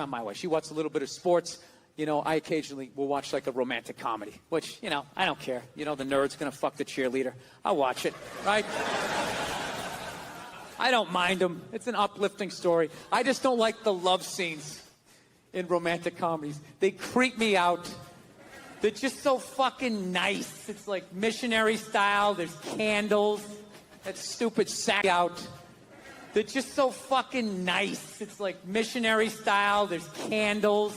Not my way. She watches a little bit of sports. You know, I occasionally will watch like a romantic comedy, which, you know, I don't care. You know, the nerd's gonna fuck the cheerleader. I'll watch it, right? I don't mind them. It's an uplifting story. I just don't like the love scenes in romantic comedies. They creep me out. They're just so fucking nice. It's like missionary style. There's candles. That stupid sack out. They're just so fucking nice. It's like missionary style. There's candles.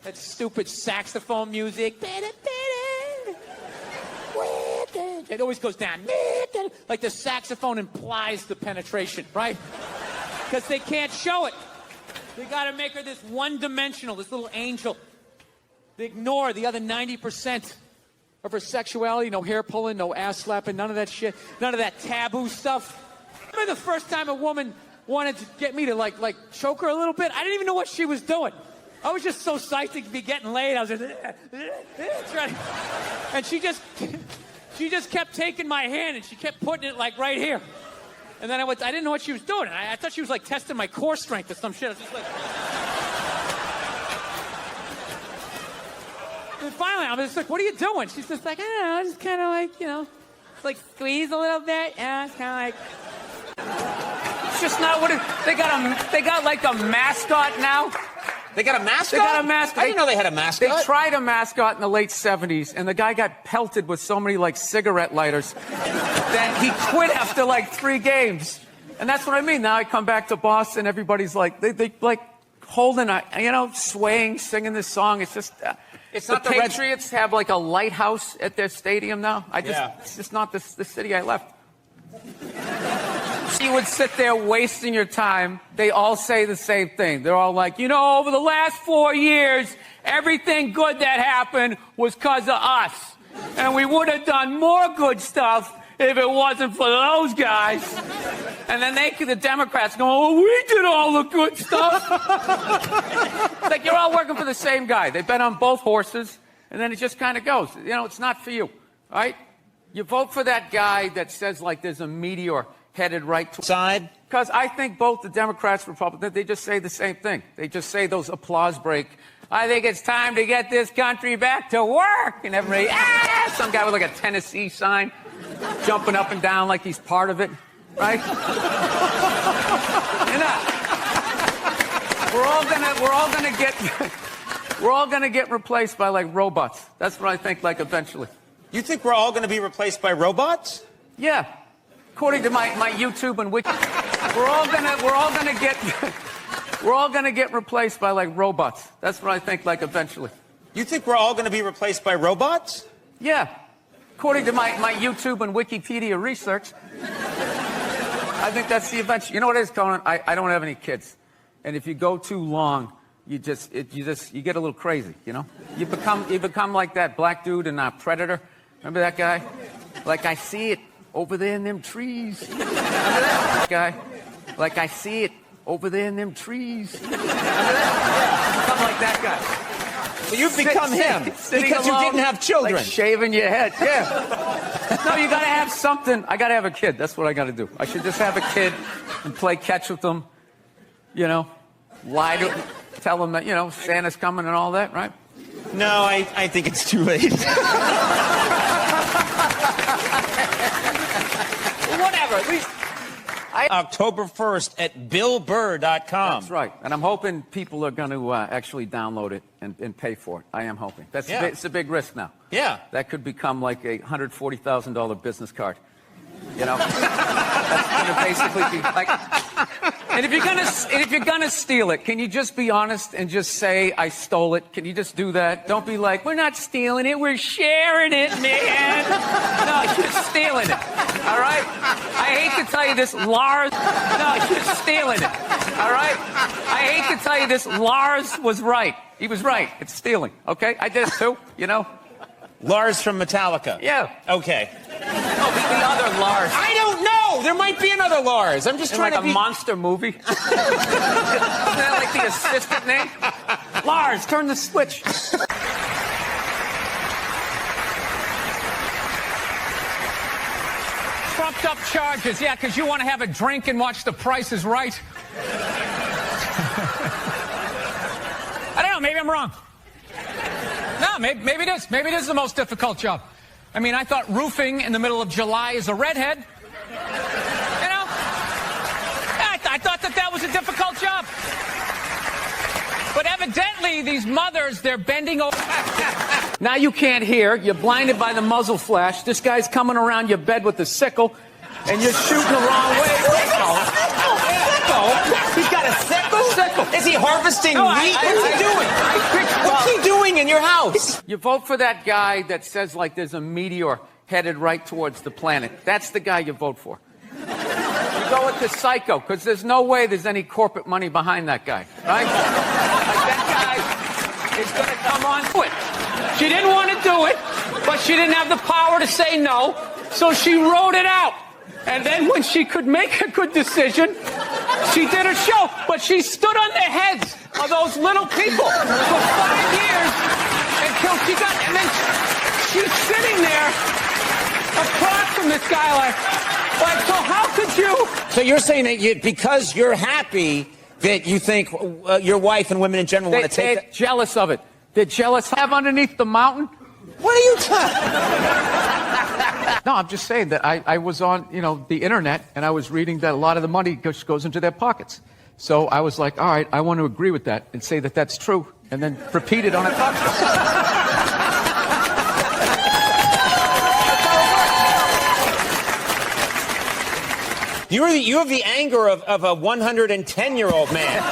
That stupid saxophone music. It always goes down. Like the saxophone implies the penetration, right? Because they can't show it. They got to make her this one-dimensional, this little angel. They ignore the other 90% of her sexuality. No hair pulling, no ass slapping, none of that shit. None of that taboo stuff. Remember the first time a woman wanted to get me to like choke her a little bit? I didn't even know what she was doing. I was just so psyched to be getting laid. I was just trying, and she just kept taking my hand and she kept putting it like right here. And then I didn't know what she was doing. I thought she was like testing my core strength or some shit. I was just like. And finally, I was just like, "What are you doing?" She's just like, "I don't know, just kind of like, you know, like squeeze a little bit." Yeah, it's kind of like. It's just not what it. They got like a mascot now. They got a mascot? They got a mascot. I didn't know they had a mascot. They tried a mascot in the late 70s, and the guy got pelted with so many, like, cigarette lighters that he quit after, like, 3 games. And that's what I mean. Now I come back to Boston, everybody's like, they like, holding a, you know, swaying, singing this song. It's just... It's the not the Patriots have, like, a lighthouse at their stadium now. It's just not the city I left. You would sit there wasting your time. They all say the same thing. They're all like, you know, over the last 4 years, everything good that happened was because of us. And we would have done more good stuff if it wasn't for those guys. And then the Democrats go, oh, we did all the good stuff. It's like you're all working for the same guy. They bet on both horses, and then it just kind of goes. You know, it's not for you, right? You vote for that guy that says, like, there's a meteor headed right to side. Because I think both the Democrats and Republicans, they just say the same thing. They just say those applause break. I think it's time to get this country back to work. And everybody, some guy with like a Tennessee sign jumping up and down like he's part of it, right? You know, we're all gonna get replaced by like robots. That's what I think, like, eventually. You think we're all going to be replaced by robots? Yeah. According to my YouTube and Wiki, we're all gonna get replaced by like robots. That's what I think, like, eventually. You think we're all going to be replaced by robots? Yeah. According to my YouTube and Wikipedia research, I think that's the eventual. You know what it is, Conan? I don't have any kids, and if you go too long, you get a little crazy. You know, you become like that black dude in Predator. Remember that guy? Like, I see it over there in them trees. Remember that guy? Like, I see it over there in them trees. Remember that? You become like that guy. So you've become him because you didn't have children. Like shaving your head. Yeah. No, you got to have something. I got to have a kid. That's what I got to do. I should just have a kid and play catch with them. You know, lie to, tell them that, you know, Santa's coming and all that, right? No, I think it's too late. Whatever. At least October 1st at BillBurr.com. That's right. And I'm hoping people are going to actually download it and pay for it. I am hoping. It's a big risk now. Yeah. That could become like a $140,000 business card. You know? That's going to basically be like... And if you're gonna steal it, can you just be honest and just say, I stole it? Can you just do that? Don't be like, we're not stealing it, we're sharing it, man. No, you're stealing it. All right? I hate to tell you this, Lars. No, you're stealing it. All right? I hate to tell you this, Lars was right. He was right. It's stealing. Okay? I did it too, you know? Lars from Metallica. Yeah. Okay. Oh, the other Lars. I don't know. There might be another Lars. I'm just trying like to be... a monster movie. Isn't that like the assistant name? Lars, turn the switch. Trumped up charges, yeah, because you want to have a drink and watch The Price is Right. know, maybe I'm wrong. No, maybe it is. Maybe it is the most difficult job. I mean, I thought roofing in the middle of July is a redhead. You know? I thought that was a difficult job. But evidently, these mothers, they're bending over. Now you can't hear. You're blinded by the muzzle flash. This guy's coming around your bed with a sickle, and you're shooting the wrong way. He's got a sickle? Is he harvesting wheat? What's he doing? What's he doing in your house? You vote for that guy that says, like, there's a meteor headed right towards the planet. That's the guy you vote for. You go with the psycho, because there's no way there's any corporate money behind that guy, right? Like, that guy is going to come on to it. She didn't want to do it, but she didn't have the power to say no, so she wrote it out. And then when she could make a good decision, she did a show. But she stood on the heads of those little people for 5 years until she got... And then she's sitting there across from this guy like, so how could you... So you're saying that because you're happy that you think your wife and women in general want to take They're jealous of it. They're jealous. Have underneath the mountain? What are you talking? No, I'm just saying that I was on, the internet, and I was reading that a lot of the money goes into their pockets. So I was like, all right, I want to agree with that and say that that's true, and then repeat it on a talk show. You have the anger of a 110-year-old man.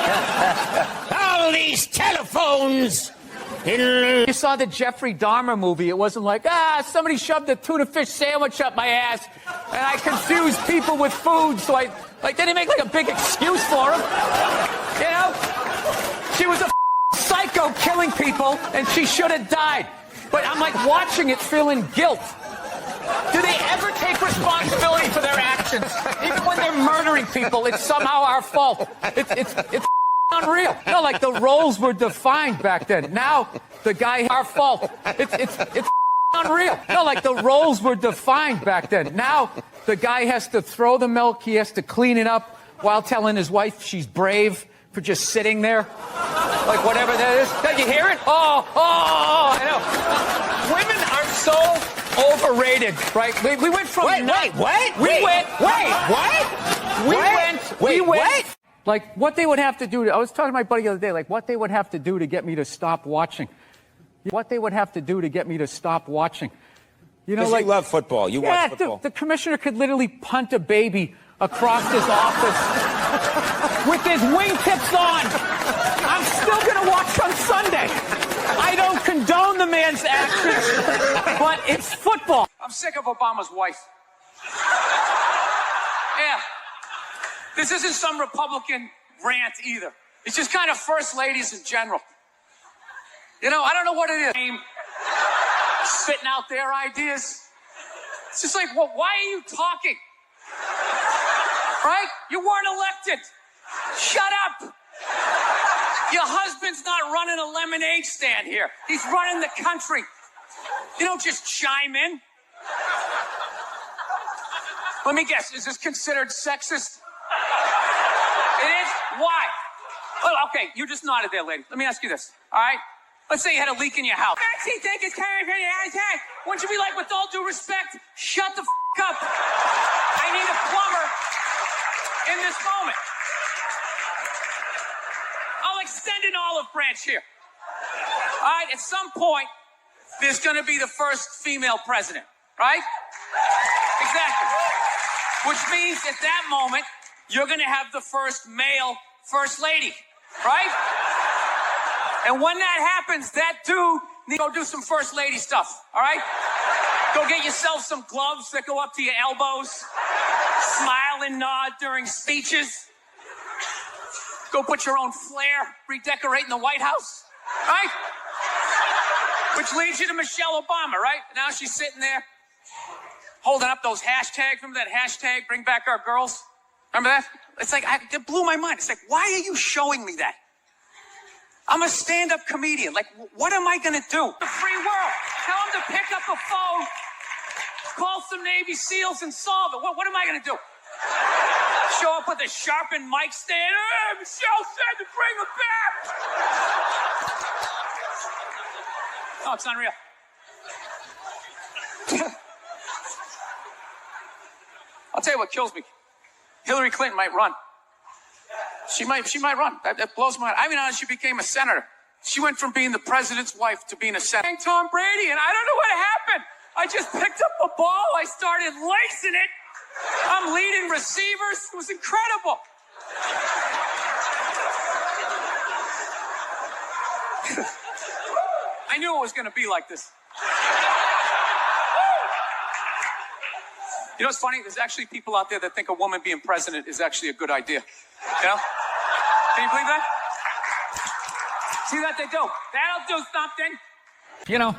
All these telephones. You saw the Jeffrey Dahmer movie. It wasn't like, somebody shoved a tuna fish sandwich up my ass, and I confused people with food, so they didn't make like a big excuse for him. You know? She was a psycho killing people, and she should have died. But I'm like watching it feeling guilt. Do they ever take responsibility for their actions? Even when they're murdering people, it's somehow our fault. It's unreal. Like the roles were defined back then. Now the guy, our fault. It's unreal. Like the roles were defined back then. Now the guy has to throw the milk. He has to clean it up while telling his wife she's brave for just sitting there. Like whatever that is. Did you hear it? Oh, I know. Women are so overrated, right? We went from We went. Like, what they would have to do, I was talking to my buddy the other day, like, what they would have to do to get me to stop watching. What they would have to do to get me to stop watching. Because you love football. You watch football. The commissioner could literally punt a baby across his office with his wingtips on. I'm still going to watch on Sunday. I don't condone the man's actions, but it's football. I'm sick of Obama's wife. Yeah. This isn't some Republican rant either. It's just kind of first ladies in general. I don't know what it is. Spitting out their ideas. It's just like, well, why are you talking? Right? You weren't elected. Shut up. Your husband's not running a lemonade stand here. He's running the country. You don't just chime in. Let me guess, is this considered sexist? It is? Why? Well, okay, you just nodded there, lady. Let me ask you this, all right? Let's say you had a leak in your house. Wouldn't you be like, with all due respect, shut the up? I need a plumber in this moment. I'll extend an olive branch here. All right, at some point, there's going to be the first female president, right? Exactly. Which means at that moment, you're going to have the first male first lady, right? And when that happens, that dude needs to go do some first lady stuff, all right? Go get yourself some gloves that go up to your elbows. Smile and nod during speeches. Go put your own flair, redecorating the White House, right? Which leads you to Michelle Obama, right? Now she's sitting there holding up those hashtags. Remember that hashtag, bring back our girls? Remember that? It's like, it blew my mind. It's like, why are you showing me that? I'm a stand-up comedian. Like, what am I going to do? The free world. Tell them to pick up a phone, call some Navy SEALs and solve it. What am I going to do? Show up with a sharpened mic stand? Michelle said to bring it back. Oh, it's unreal. I'll tell you what kills me. Hillary Clinton might run. She might run. That blows my mind. I mean, she became a senator. She went from being the president's wife to being a senator. Tom Brady, and I don't know what happened. I just picked up a ball. I started lacing it. I'm leading receivers. It was incredible. I knew it was going to be like this. You know what's funny? There's actually people out there that think a woman being president is actually a good idea. You know? Can you believe that? See that they do? That'll do something. You know,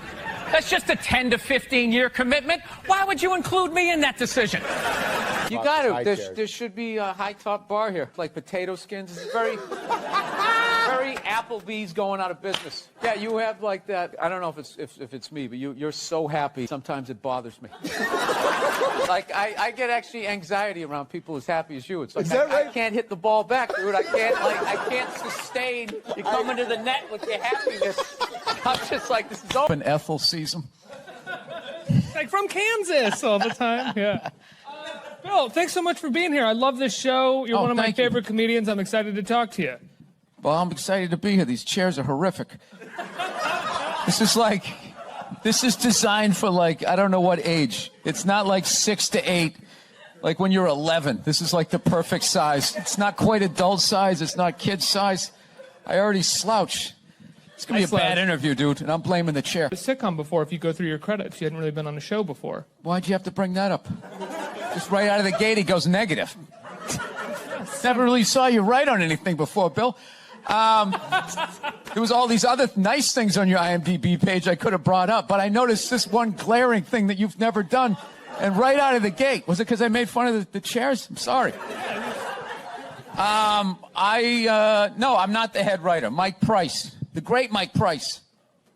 that's just a 10 to 15 year commitment. Why would you include me in that decision? You got to. There should be a high top bar here, like potato skins. It's very Applebee's going out of business. Yeah, you have like that. I don't know if it's me, but you're so happy. Sometimes it bothers me. Like I get actually anxiety around people as happy as you. It's like Is that right? I can't hit the ball back, dude. I can't sustain you coming to the net with your happiness. I'm just like, this is over. And Ethel sees him. Like from Kansas all the time. Yeah. Bill, thanks so much for being here. I love this show. You're one of my favorite comedians. I'm excited to talk to you. Well, I'm excited to be here. These chairs are horrific. This is designed for like, I don't know what age. It's not like 6 to 8, like when you're 11. This is like the perfect size. It's not quite adult size. It's not kid size. I already slouch. It's going to be a bad interview, dude, and I'm blaming the chair. A sitcom before, if you go through your credits. You hadn't really been on a show before. Why'd you have to bring that up? Just right out of the gate, he goes negative. Never really saw you write on anything before, Bill. There was all these other nice things on your IMDb page I could have brought up, but I noticed this one glaring thing that you've never done, and right out of the gate. Was it because I made fun of the chairs? I'm sorry. No, I'm not the head writer. Mike Price, the great Mike Price.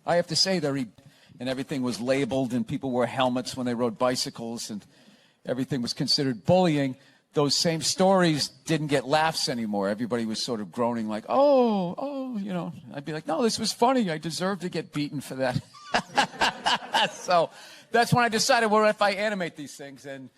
I have to say that and everything was labeled, and people wore helmets when they rode bicycles, and everything was considered bullying. Those same stories didn't get laughs anymore. Everybody was sort of groaning like, oh, you know. I'd be like, no, this was funny. I deserve to get beaten for that. So that's when I decided, well, if I animate these things, and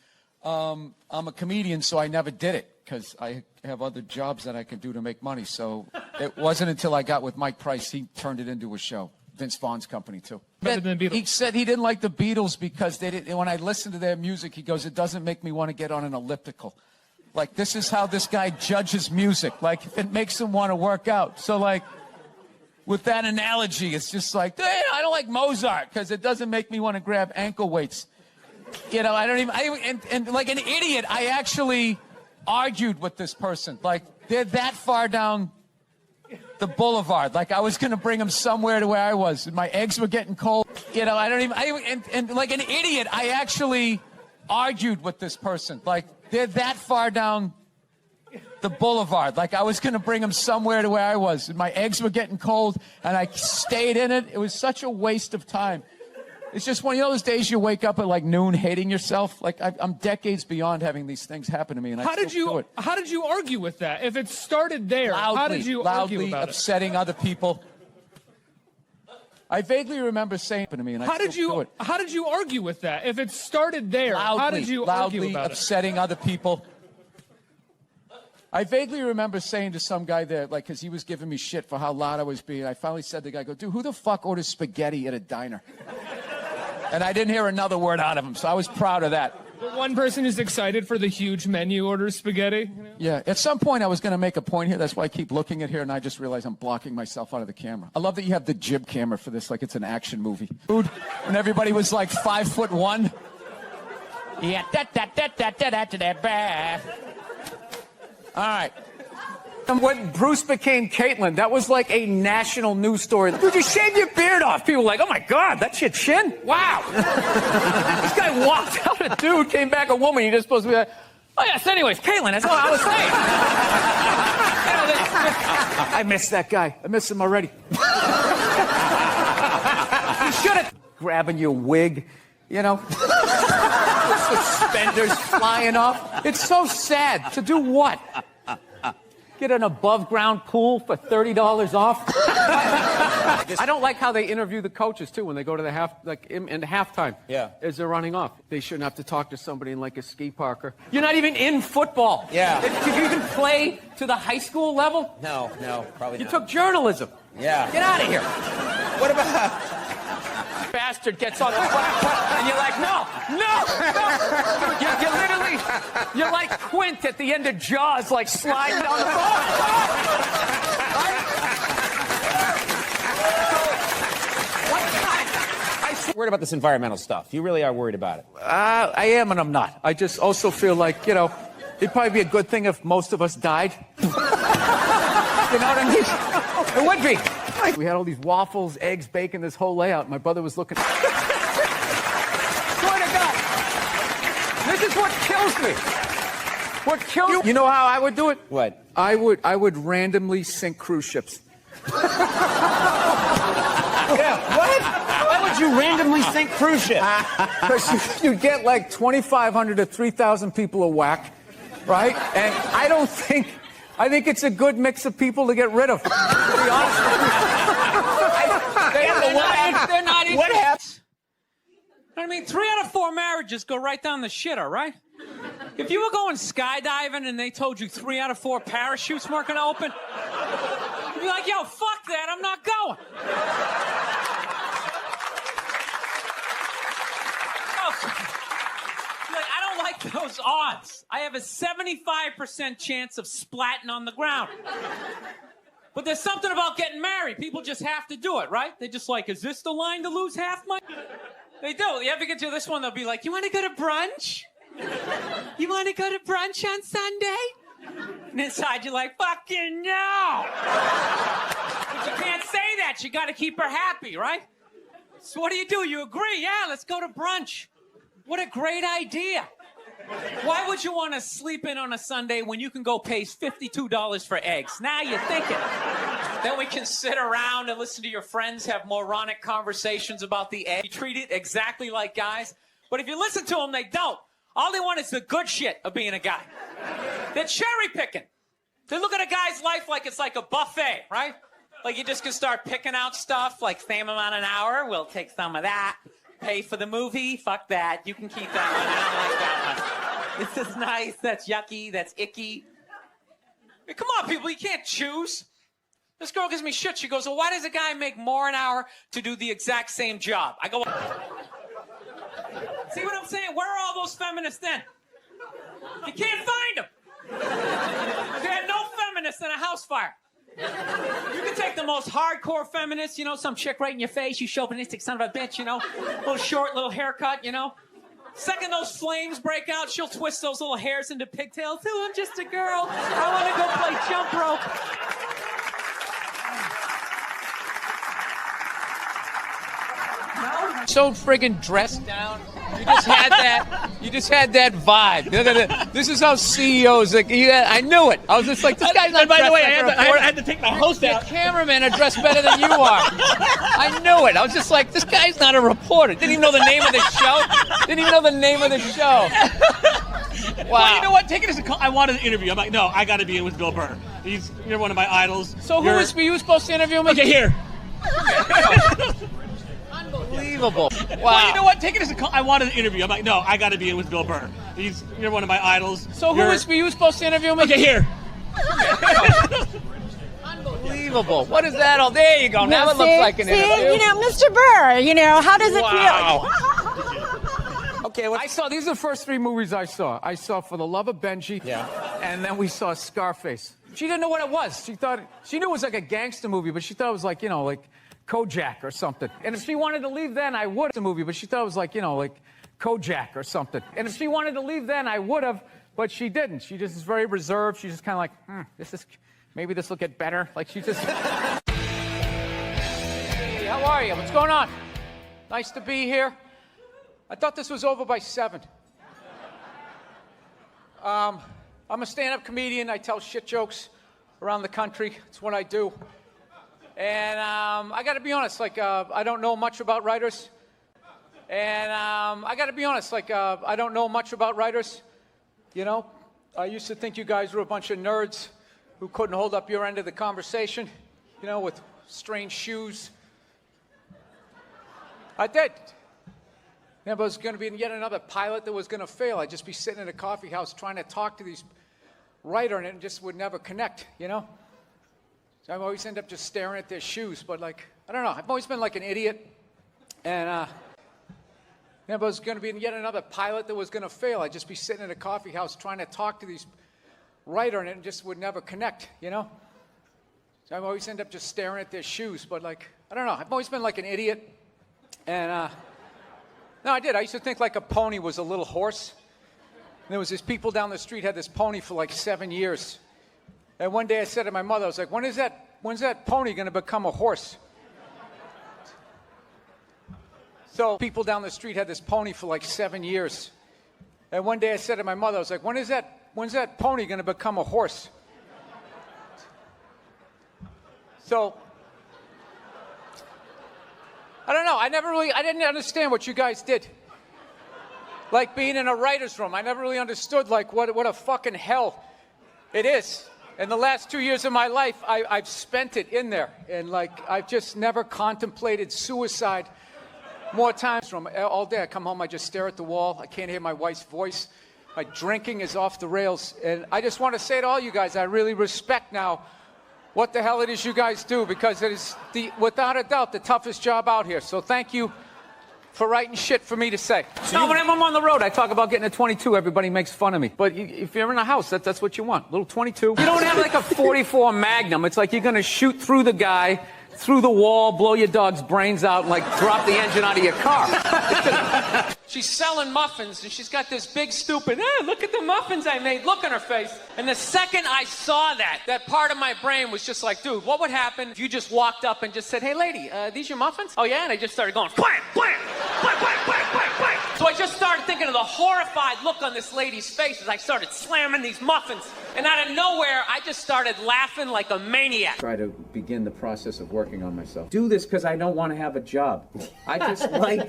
I'm a comedian, so I never did it because I have other jobs that I can do to make money. So it wasn't until I got with Mike Price, he turned it into a show. Vince Vaughn's company, too. He said he didn't like the Beatles because they didn't. When I listened to their music, he goes, it doesn't make me want to get on an elliptical. Like, this is how this guy judges music. Like, it makes him want to work out. So, like, with that analogy, it's just like, hey, I don't like Mozart because it doesn't make me want to grab ankle weights. You know, I don't even, and like an idiot, I actually argued with this person. Like, they're that far down the boulevard. Like, I was going to bring them somewhere to where I was. And my eggs were getting cold. You know, I don't even, and like an idiot, I actually argued with this person. Like, they're that far down the boulevard. Like, I was going to bring them somewhere to where I was. And my eggs were getting cold, and I stayed in it. It was such a waste of time. It's just one of those days you wake up at like noon hating yourself. Like, I'm decades beyond having these things happen to me, and I still do it. How did you argue with that? If it started there, how did you argue about upsetting other people. I vaguely remember saying to me, and I still do it. How did you argue with that? If it started there, how did you argue about it? Upsetting other people. I vaguely remember saying to some guy there, like, because he was giving me shit for how loud I was being. I finally said to the guy, dude, who the fuck orders spaghetti at a diner? And I didn't hear another word out of him, so I was proud of that. The one person who's excited for the huge menu orders spaghetti? You know? Yeah, at some point I was going to make a point here. That's why I keep looking at here, and I just realized I'm blocking myself out of the camera. I love that you have the jib camera for this, like it's an action movie. Dude, when everybody was like 5'1". Yeah, all right. And when Bruce became Caitlyn, that was like a national news story. Dude, you shaved your beard off. People were like, oh my God, that's your chin? Wow. This guy walked out a dude, came back a woman. You're just supposed to be like, oh yes, anyways, Caitlyn, that's all I was saying. I miss that guy. I miss him already. You should have. Grabbing your wig, you know. Suspenders flying off. It's so sad. To do what? Get an above-ground pool for $30 off? I don't like how they interview the coaches too when they go to the in halftime. Yeah. As they're running off, they shouldn't have to talk to somebody in like a ski parker. You're not even in football. Yeah. Did you even play to the high school level? No, probably You not. took journalism. Yeah. Get out of here. What about... Bastard gets on the and you're like, no. You're literally, you're like Quint at the end of Jaws, like sliding down the road. Worried about this environmental stuff. You really are worried about it. I am and I'm not. I just also feel like, it'd probably be a good thing if most of us died. You know what I mean? It would be. We had all these waffles, eggs, bacon, this whole layout. My brother was looking. Swear to God. This is what kills me. What kills you? You know how I would do it? What? I would randomly sink cruise ships. Yeah, what? Why would you randomly sink cruise ships? Because you get like 2,500 to 3,000 people a whack, right? And I think it's a good mix of people to get rid of. To be honest with you. They're not even. What happened? I mean, 3 out of 4 marriages go right down the shitter, right? If you were going skydiving and they told you 3 out of 4 parachutes weren't going to open, you'd be like, yo, fuck that, I'm not going. Like, I don't like those odds. I have a 75% chance of splatting on the ground. But there's something about getting married. People just have to do it, right? They just like, is this the line to lose half my... They do. You ever get to this one, they'll be like, you want to go to brunch? You want to go to brunch on Sunday? And inside you're like, fucking no! But you can't say that. You got to keep her happy, right? So what do? You agree? Yeah, let's go to brunch. What a great idea. Why would you want to sleep in on a Sunday when you can go pay $52 for eggs? Now you're thinking. Then we can sit around and listen to your friends have moronic conversations about the egg. You treat it exactly like guys. But if you listen to them, they don't. All they want is the good shit of being a guy. They're cherry picking. They look at a guy's life like it's like a buffet, right? Like you just can start picking out stuff like same amount an hour. We'll take some of that. Pay for the movie? Fuck that. You can keep that one. I don't like that one. This is nice. That's yucky. That's icky. Hey, come on, people. You can't choose. This girl gives me shit. She goes, well, why does a guy make more an hour to do the exact same job? I go, see what I'm saying? Where are all those feminists then? You can't find them. There are no feminists in a house fire. You can take the most hardcore feminist, some chick right in your face, you chauvinistic son of a bitch, little short, little haircut, Second those flames break out, she'll twist those little hairs into pigtails. Oh, I'm just a girl. I want to go play jump rope. No? So friggin' dressed down. You just had that vibe. This is how CEOs, I knew it. I was just like, this guy's not. And by the way, dressed I like had to take my host out. The cameramen are dressed better than you are. I knew it. I was just like, this guy's not a reporter. Didn't even know the name of the show. Wow. Well, you know what? Take it as a call. I wanted an interview. I'm like, no, I got to be in with Bill Burr. You're one of my idols. So were you supposed to interview me? Okay, here. Unbelievable. Wow. Well, you know what? Take it as a call. I wanted an interview. I'm like, no, I got to be in with Bill Burr. You're one of my idols. So were you supposed to interview me? Okay, here. Unbelievable. What is that all? There you go. Now it looks like an interview. Mr. Burr, how does it Wow. feel? Okay, these are the first 3 movies I saw. I saw For the Love of Benji. Yeah. And then we saw Scarface. She didn't know what it was. She knew it was like a gangster movie, but she thought it was like, like Kojak or something. And if she wanted to leave then, I would have. The movie, but she thought it was like, like Kojak or something. And if she wanted to leave then, I would have, but she didn't. She just is very reserved. She's just kind of like, maybe this will get better. Like she just. Hey, how are you? What's going on? Nice to be here. I thought this was over by 7. I'm a stand-up comedian. I tell shit jokes around the country. It's what I do. And I got to be honest, I don't know much about writers. And I got to be honest, I don't know much about writers. I used to think you guys were a bunch of nerds who couldn't hold up your end of the conversation, with strange shoes I did. Yeah, but it was going to be yet another pilot that was going to fail. I'd just be sitting in a coffee house trying to talk to these writer, and it just would never connect, you know? So I always end up just staring at their shoes, but like, I don't know. I've always been like an idiot. And, yeah, but it was going to be yet another pilot that was going to fail. I'd just be sitting in a coffee house trying to talk to these writer, and it just would never connect, you know? So I always end up just staring at their shoes, but like, I don't know. I've always been like an idiot. And, no, I did. I used to think like a pony was a little horse. And there was these people down the street had this pony for like 7 years. And one day I said to my mother, I was like, when's that pony going to become a horse? So people down the street had this pony for like 7 years. And one day I said to my mother, I was like, when's that pony going to become a horse? So I don't know. I didn't understand what you guys did. Like being in a writer's room. I never really understood like what a fucking hell it is. And the last 2 years of my life, I've spent it in there. And like, I've just never contemplated suicide more times. From all day, I come home, I just stare at the wall. I can't hear my wife's voice. My drinking is off the rails. And I just want to say to all you guys, I really respect now what the hell it is you guys do, because it is, without a doubt, the toughest job out here. So thank you for writing shit for me to say. So whenever I'm on the road, I talk about getting a 22. Everybody makes fun of me. But if you're in a house, that's what you want. Little 22. You don't have like a 44 Magnum. It's like you're going to shoot through the guy, through the wall, blow your dog's brains out, and like drop the engine out of your car. She's selling muffins, and she's got this big, stupid, look at the muffins I made, look on her face. And the second I saw that part of my brain was just like, dude, what would happen if you just walked up and just said, hey, lady, these your muffins? Oh, yeah? And I just started going, blam, blam, blam, blam, blam, blam, blam. So I just started thinking of the horrified look on this lady's face as I started slamming these muffins. And out of nowhere, I just started laughing like a maniac. Try to begin the process of working on myself. Do this because I don't want to have a job. I just like,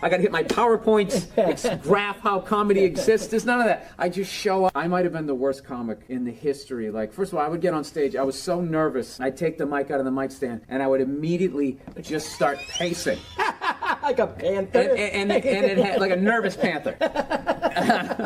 I got to hit my PowerPoints, graph how comedy exists. There's none of that. I just show up. I might have been the worst comic in the history. Like, first of all, I would get on stage. I was so nervous. I'd take the mic out of the mic stand, and I would immediately just start pacing. Like a panther. And it had like a nervous panther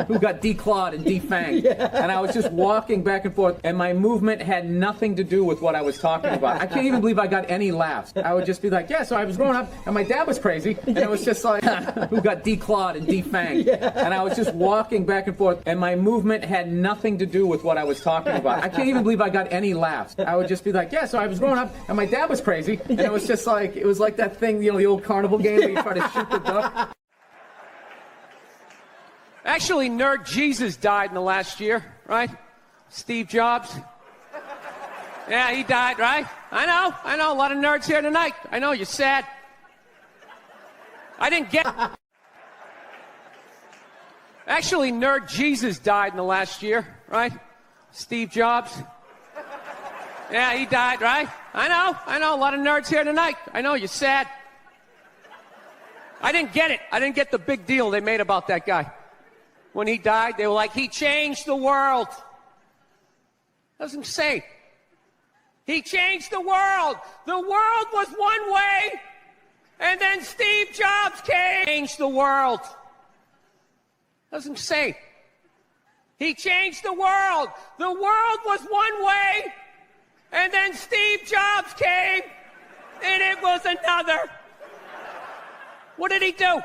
who got declawed and defanged. Yeah. And I was just walking back and forth, and my movement had nothing to do with what I was talking about. I can't even believe I got any laughs. I would just be like, yeah, so I was growing up, and my dad was crazy, and it was just like, who got declawed and defanged. Yeah. And I was just walking back and forth, and my movement had nothing to do with what I was talking about. I can't even believe I got any laughs. I would just be like, yeah, so I was growing up, and my dad was crazy, and it was just like, it was like that thing, you know, the old carnival game where you try to shoot the duck. Actually, Nerd Jesus died in the last year, right? Steve Jobs. Yeah, he died, right? I know, a lot of nerds here tonight. I know, you're sad. I didn't get... Actually, Nerd Jesus died in the last year, right? Steve Jobs. Yeah, he died, right? I know, a lot of nerds here tonight. I know, you're sad. I didn't get it. I didn't get the big deal they made about that guy. When he died, they were like, he changed the world. That was insane. He changed the world. The world was one way, and then Steve Jobs came. Changed the world. That was insane. He changed the world. The world was one way, and then Steve Jobs came, and it was another. What did he do?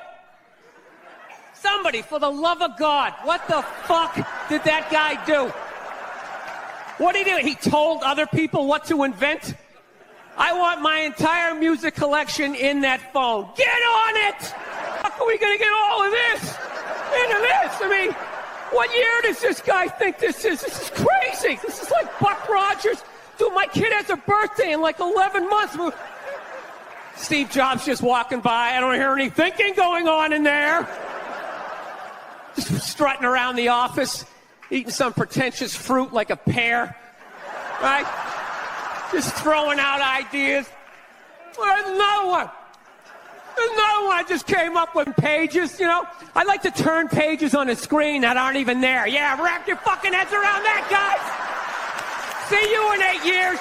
Somebody, for the love of God, what the fuck did that guy do? What did he do? He told other people what to invent? I want my entire music collection in that phone. Get on it! How are we gonna get all of this into this? I mean, what year does this guy think this is? This is crazy. This is like Buck Rogers. Dude, my kid has a birthday in like 11 months. Steve Jobs just walking by. I don't hear any thinking going on in there. Just strutting around the office, eating some pretentious fruit like a pear, right? Just throwing out ideas. There's another one. There's another one I just came up with. Pages, you know? I like to turn pages on a screen that aren't even there. Yeah, wrap your fucking heads around that, guys. See you in 8 years.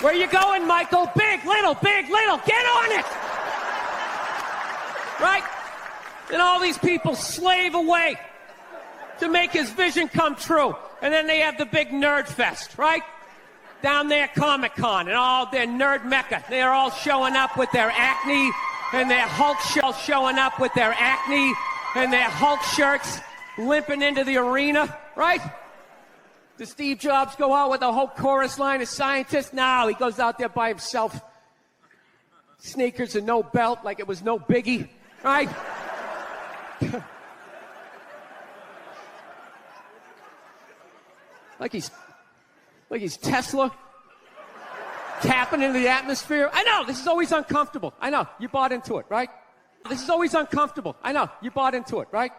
Where you going, Michael? Big, little, get on it. right? And all these people slave away to make his vision come true. And then they have the big nerd fest, right? Down there, Comic-Con, and all their nerd mecca. They're all showing up with their acne, and their Hulk showing up with their acne, and their Hulk shirts, limping into the arena, right? Does Steve Jobs go out with a whole chorus line of scientists? No, he goes out there by himself. Sneakers and no belt, like it was no biggie, right? like he's Tesla, tapping into the atmosphere. I know, this is always uncomfortable. I know, you bought into it, right? This is always uncomfortable. I know, you bought into it, right?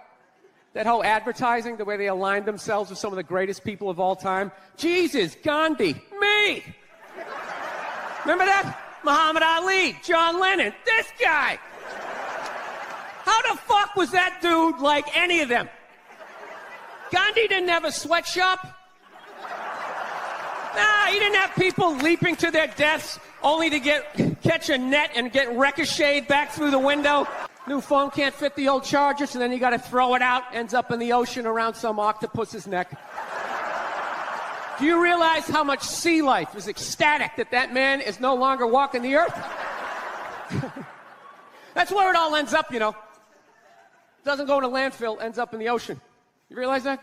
That whole advertising, the way they aligned themselves with some of the greatest people of all time. Jesus, Gandhi, me. Remember that? Muhammad Ali, John Lennon, this guy. How the fuck was that dude like any of them? Gandhi didn't have a sweatshop. Nah, he didn't have people leaping to their deaths only to catch a net and get ricocheted back through the window. New phone can't fit the old charger, so then you gotta throw it out, ends up in the ocean around some octopus's neck. Do you realize how much sea life is ecstatic that man is no longer walking the earth? That's where it all ends up, you know. Doesn't go in a landfill, ends up in the ocean. You realize that?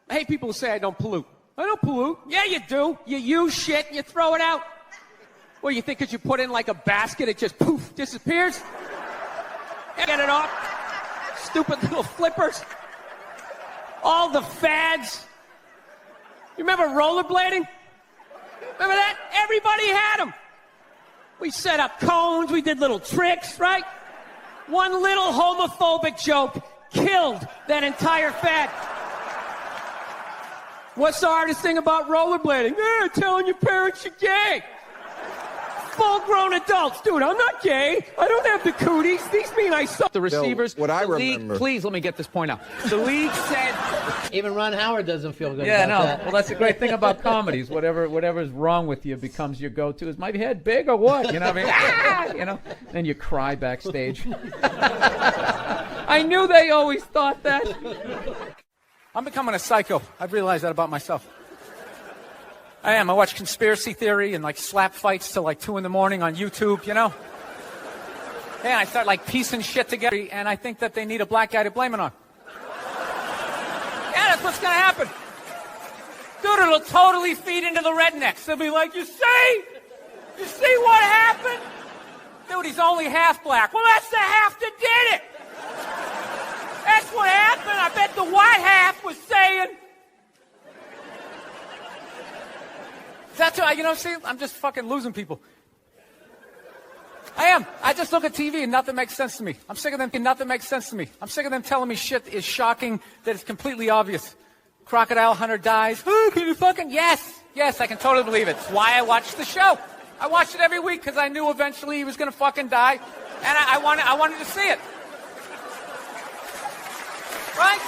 I hate people who say I don't pollute. I don't pollute. Yeah, you do. You use shit and you throw it out. Well, you think because you put it in like a basket, it just poof, disappears? Get it off. Stupid little flippers. All the fads. You remember rollerblading? Remember that? Everybody had them. We set up cones, we did little tricks, right? One little homophobic joke killed that entire fad. What's the hardest thing about rollerblading? Telling your parents you're gay. Full-grown adults. Dude, I'm not gay. I don't have the cooties. These mean I suck. The receivers. What I remember. Please let me get this point out. The league said. Even Ron Howard doesn't feel good Yeah, about no. that. Well, that's the great thing about comedies. Whatever's wrong with you becomes your go-to. Is my head big or what? You know what I mean? Ah! You know? Then you cry backstage. I knew they always thought that. I'm becoming a psycho. I've realized that about myself. I am. I watch conspiracy theory and like slap fights till like 2 a.m. on YouTube, you know? Yeah, I start like piecing shit together, and I think that they need a black guy to blame it on. Yeah, that's what's gonna happen. Dude, it'll totally feed into the rednecks. They'll be like, you see what happened? Dude, he's only half black. Well, that's the half that did it. That's what happened. I bet the white half was saying. That's what, you know, see, I'm just fucking losing people. I am. I just look at TV and nothing makes sense to me. I'm sick of them. Nothing makes sense to me. I'm sick of them telling me shit is shocking, that it's completely obvious. Crocodile hunter dies. Oh, can you fucking? Yes, I can totally believe it. It's why I watched the show. I watched it every week because I knew eventually he was going to fucking die, and I wanted to see it. Right?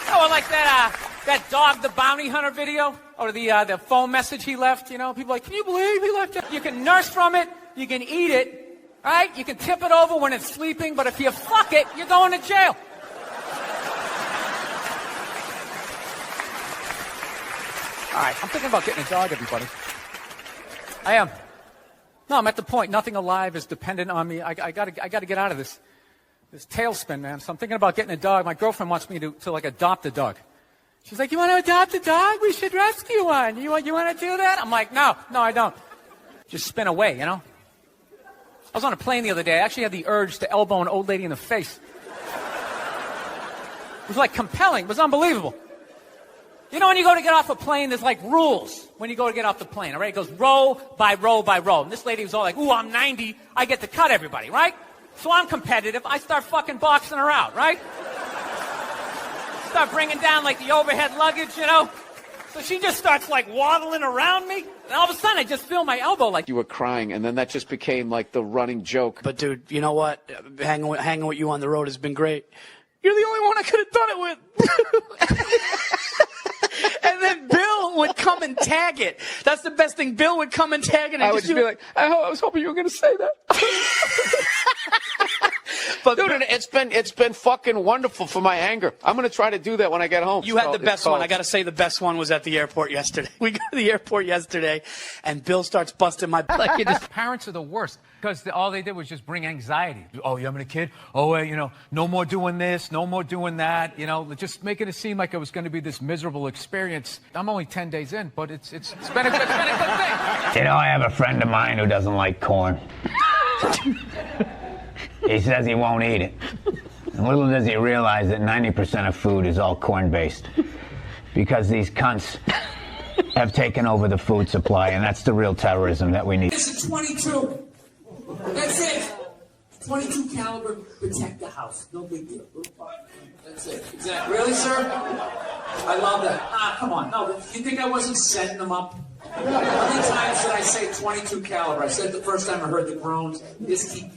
Oh, I like that dog, the bounty hunter video, or the phone message he left. You know, people are like, can you believe he left it? You can nurse from it, you can eat it, right? You can tip it over when it's sleeping, but if you fuck it, you're going to jail. All right, I'm thinking about getting a dog, everybody. I am. No, I'm at the point. Nothing alive is dependent on me. I gotta get out of this tailspin, man. So I'm thinking about getting a dog. My girlfriend wants me to like adopt a dog. She's like, you want to adopt a dog? We should rescue one. You want to do that? I'm like, no, I don't. Just spin away, you know? I was on a plane the other day. I actually had the urge to elbow an old lady in the face. It was like compelling. It was unbelievable. You know when you go to get off a plane, there's like rules when you go to get off the plane, all right? It goes row by row by row. And this lady was all like, ooh, I'm 90. I get to cut everybody, right? So I'm competitive. I start fucking boxing her out, right? Start bringing down like the overhead luggage, you know? So she just starts like waddling around me. And all of a sudden I just feel my elbow like. You were crying, and then that just became like the running joke. But dude, you know what? Hanging with you on the road has been great. You're the only one I could have done it with. And then Bill would come and tag it. That's the best thing. Bill would come and tag it. And I would just be like, I was hoping you were going to say that. but Dude, it's been fucking wonderful for my anger. I'm going to try to do that when I get home. You had the best one. I got to say the best one was at the airport yesterday. We got to the airport yesterday, and Bill starts busting my like Parents are the worst because all they did was just bring anxiety. Oh, you having a kid? Oh, no more doing this, no more doing that. Just making it seem like it was going to be this miserable experience. I'm only 10 days in, but it's been a good thing. I have a friend of mine who doesn't like corn. He says he won't eat it. And little does he realize that 90% of food is all corn-based. Because these cunts have taken over the food supply, and that's the real terrorism that we need. This is 22. That's it. 22 caliber, protect the house. No big deal. That's it. Exactly. Really, sir? I love that. Come on. No, you think I wasn't setting them up? How many times did I say 22 caliber? I said the first time I heard the groans. You just keep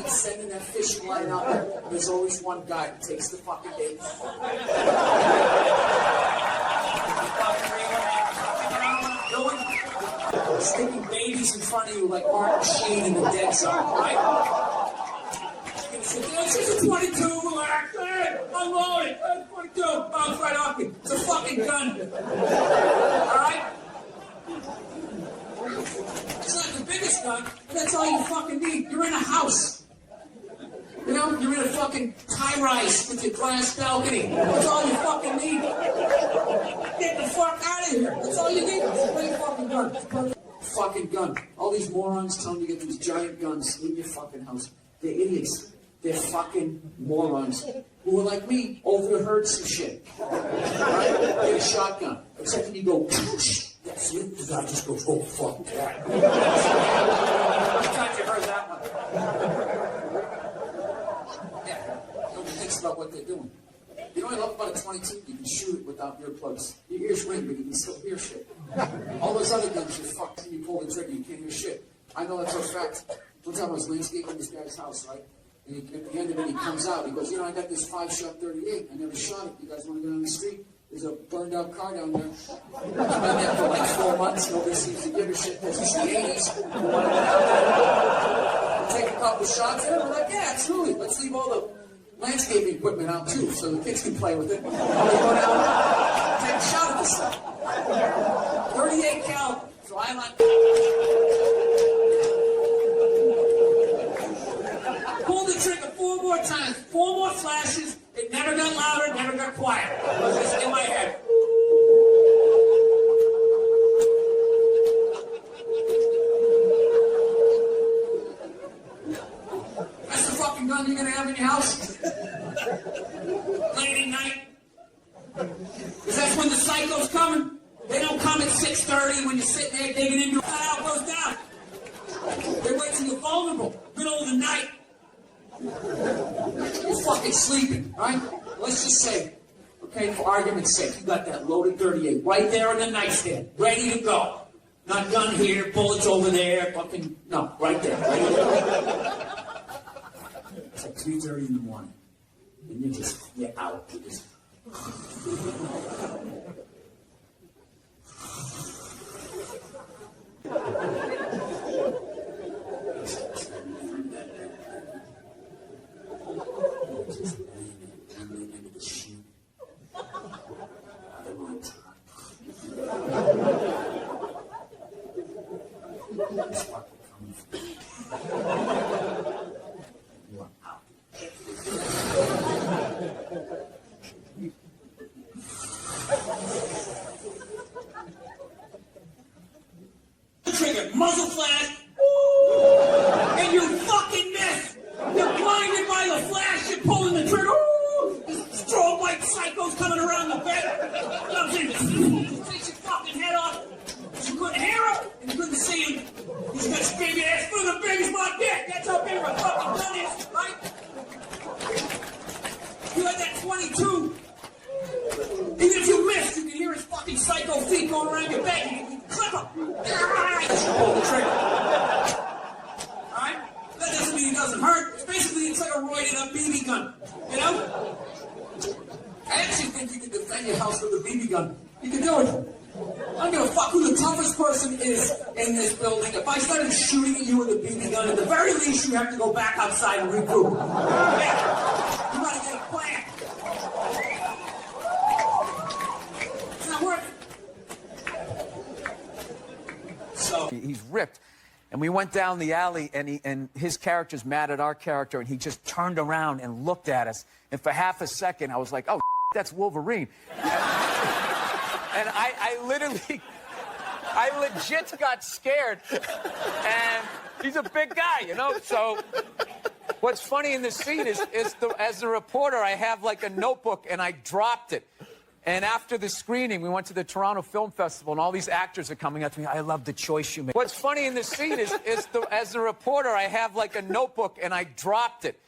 sending that fishing line out there. There's always one guy who takes the fucking bait. Sticking babies in front of you like Martin Sheen in the Dead Zone, right? This is a 22, relax, unload it, 22, bounce right off me. It's a fucking gun. Alright? It's not the biggest gun, but that's all you fucking need. You're in a house. You're in a fucking high-rise with your glass balcony. That's all you fucking need. Get the fuck out of here. That's all you need. It's a great fucking gun. Fucking gun. All these morons telling you to get these giant guns in your fucking house. They're idiots. They're fucking morons who are like me, overheard some shit. Right? Get a shotgun. Except when you go, whoosh, that's it. The guy just goes, oh, fuck that. How many times you heard that one? Yeah. Nobody thinks about what they're doing. You know what I love about a 22? You can shoot it without earplugs. Your ears ring, but you can still hear shit. All those other guns, you're fucked. You pull the trigger, you can't hear shit. I know that for a fact. One time I was landscaping this guy's house, right? And at the end of it, he comes out. He goes, I got this 5-shot 38. I never shot it. You guys want to go down the street? There's a burned-out car down there. It's been there for like 4 months. Nobody seems to give a shit because it's the 80s. We want to go down there. Take a couple shots. And we're like, yeah, absolutely. Let's leave all the landscaping equipment out, too, so the kids can play with it. And we go down take a shot at this stuff. 38 caliber. So I like... Pull the trigger 4 more times, 4 more flashes. It never got louder, never got quiet. It was just in my head. That's the fucking gun you're gonna have in your house? Late at night? Because that's when the psycho's coming. They don't come at 6:30 when you're sitting there digging into it. How it goes down. They wait till you're vulnerable, middle of the night. You're fucking sleeping, right? Let's just say, okay, for argument's sake, you got that loaded 38 right there on the nightstand, ready to go. Not gun here, bullets over there, fucking, no, right there, ready to go. It's like 3:30 in the morning, and you're out. You're just... do it. I don't give a fuck who the toughest person is in this building. If I started shooting at you with a BB gun, at the very least, you have to go back outside and regroup. Yeah. You gotta get a plan. It's not working. So he's ripped. And we went down the alley, and his character's mad at our character, and he just turned around and looked at us. And for half a second, I was like, oh, that's Wolverine. And I legit got scared. And he's a big guy, you know? So what's funny in this scene is as the reporter, I have like a notebook, and I dropped it. And after the screening, we went to the Toronto Film Festival, and all these actors are coming up to me. I love the choice you made. What's funny in this scene is as the reporter, I have like a notebook, and I dropped it.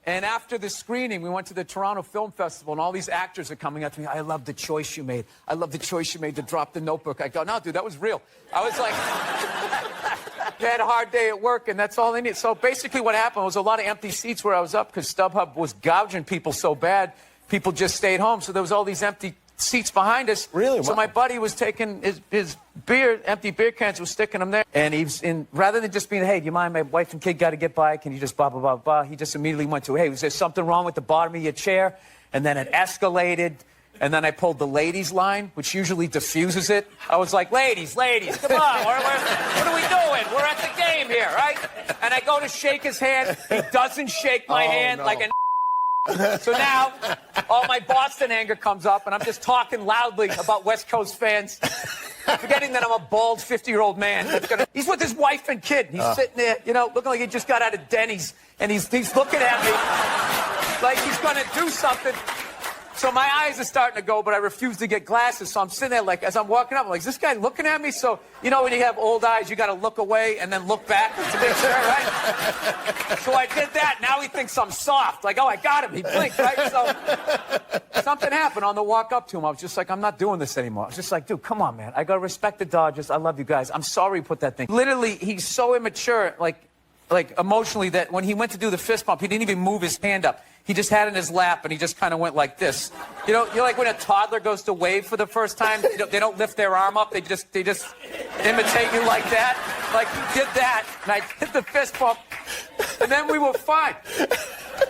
And after the screening, we went to the Toronto Film Festival, and all these actors are coming up to me. I love the choice you made. I love the choice you made to drop the notebook. I go, no, dude, that was real. I was like, I had a hard day at work, and that's all they need. So basically what happened was a lot of empty seats where I was up because StubHub was gouging people so bad, people just stayed home. So there was all these empty seats behind us. Really? So my buddy was taking his beer, empty beer cans, was sticking them there. And he was rather than just being, hey, do you mind, my wife and kid got to get by, can you just blah, blah, blah, blah. He just immediately went to, hey, was there something wrong with the bottom of your chair? And then it escalated. And then I pulled the ladies line, which usually diffuses it. I was like, ladies, come on. What are we doing? We're at the game here, right? And I go to shake his hand. He doesn't shake my hand like a So now, all my Boston anger comes up, and I'm just talking loudly about West Coast fans, forgetting that I'm a bald 50-year-old man. He's with his wife and kid. He's sitting there, you know, looking like he just got out of Denny's, and he's looking at me like he's going to do something. So my eyes are starting to go, but I refuse to get glasses. So I'm sitting there like, as I'm walking up, I'm like, is this guy looking at me? So, you know, when you have old eyes, you got to look away and then look back to make sure, right? So I did that. Now he thinks I'm soft. Like, oh, I got him. He blinked, right? So something happened on the walk up to him. I was just like, I'm not doing this anymore. I was just like, dude, come on, man. I got to respect the Dodgers. I love you guys. I'm sorry you put that thing. Literally, he's so immature, like emotionally, that when he went to do the fist bump, he didn't even move his hand up. He just had it in his lap, and he just kind of went like this. You know, you're like when a toddler goes to wave for the first time, they don't lift their arm up. They just imitate you like that. Like he did that, and I did the fist bump, and then we were fine.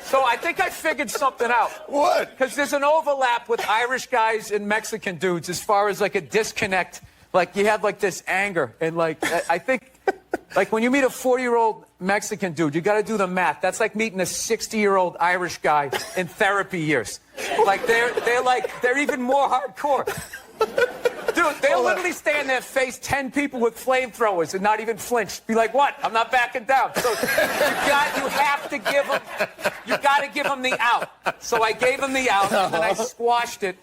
So I think I figured something out. What? Because there's an overlap with Irish guys and Mexican dudes as far as like a disconnect. Like you have like this anger, and like I think. Like when you meet a 40-year-old Mexican dude, you got to do the math. That's like meeting a 60-year-old Irish guy in therapy years. Like they're even more hardcore. Dude, they'll literally stand there, face 10 people with flamethrowers and not even flinch. Be like, what? I'm not backing down. So you have to give them, you got to give them the out. So I gave him the out, and then I squashed it.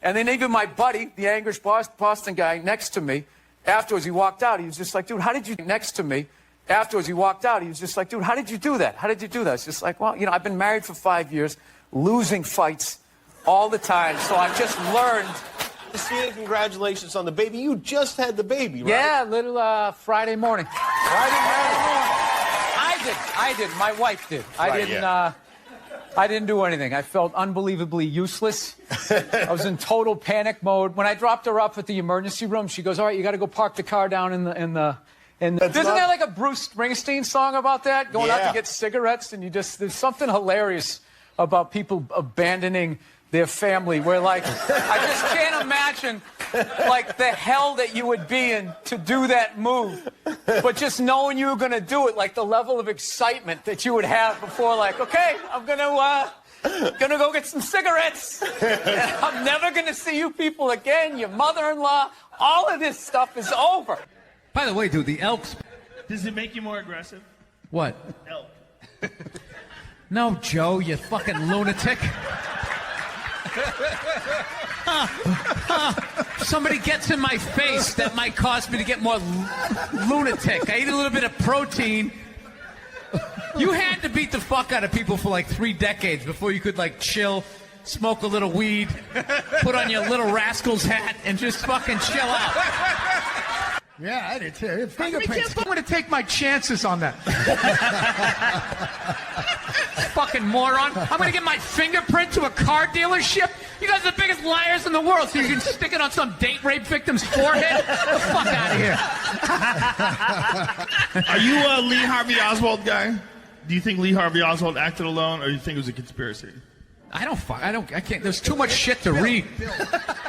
And then even my buddy, the angry Boston guy next to me, afterwards, he walked out. He was just like, dude, how did you... Next to me. Afterwards, he walked out. He was just like, dude, how did you do that? How did you do that? It's just like, well, you know, I've been married for 5 years, losing fights all the time. So I've just learned... Christina, congratulations on the baby. You just had the baby, right? Yeah, little Friday morning. Friday morning. I did. My wife did. I didn't do anything. I felt unbelievably useless. I was in total panic mode. When I dropped her off at the emergency room, she goes, all right, you got to go park the car down in the isn't there like a Bruce Springsteen song about that? Going out to get cigarettes, and there's something hilarious about people abandoning their family where, like, I just can't imagine, like, the hell that you would be in to do that move. But just knowing you were going to do it, like, the level of excitement that you would have before, like, okay, I'm going to go get some cigarettes. And I'm never going to see you people again, your mother-in-law. All of this stuff is over. By the way, dude, the Elks... Does it make you more aggressive? What? Elk. No, Joe, you fucking lunatic. Somebody gets in my face, that might cause me to get more lunatic. I eat a little bit of protein. You had to beat the fuck out of people for like 3 decades before you could like chill, smoke a little weed, put on your Little Rascals hat, and just fucking chill out. Yeah, I did too. Fingerprints. I'm going to take my chances on that. Fucking moron. I'm going to give my fingerprint to a car dealership? You guys are the biggest liars in the world, so you can stick it on some date rape victim's forehead? Get the fuck out of here. Are you a Lee Harvey Oswald guy? Do you think Lee Harvey Oswald acted alone, or do you think it was a conspiracy? I can't. There's too much shit to read. Bill,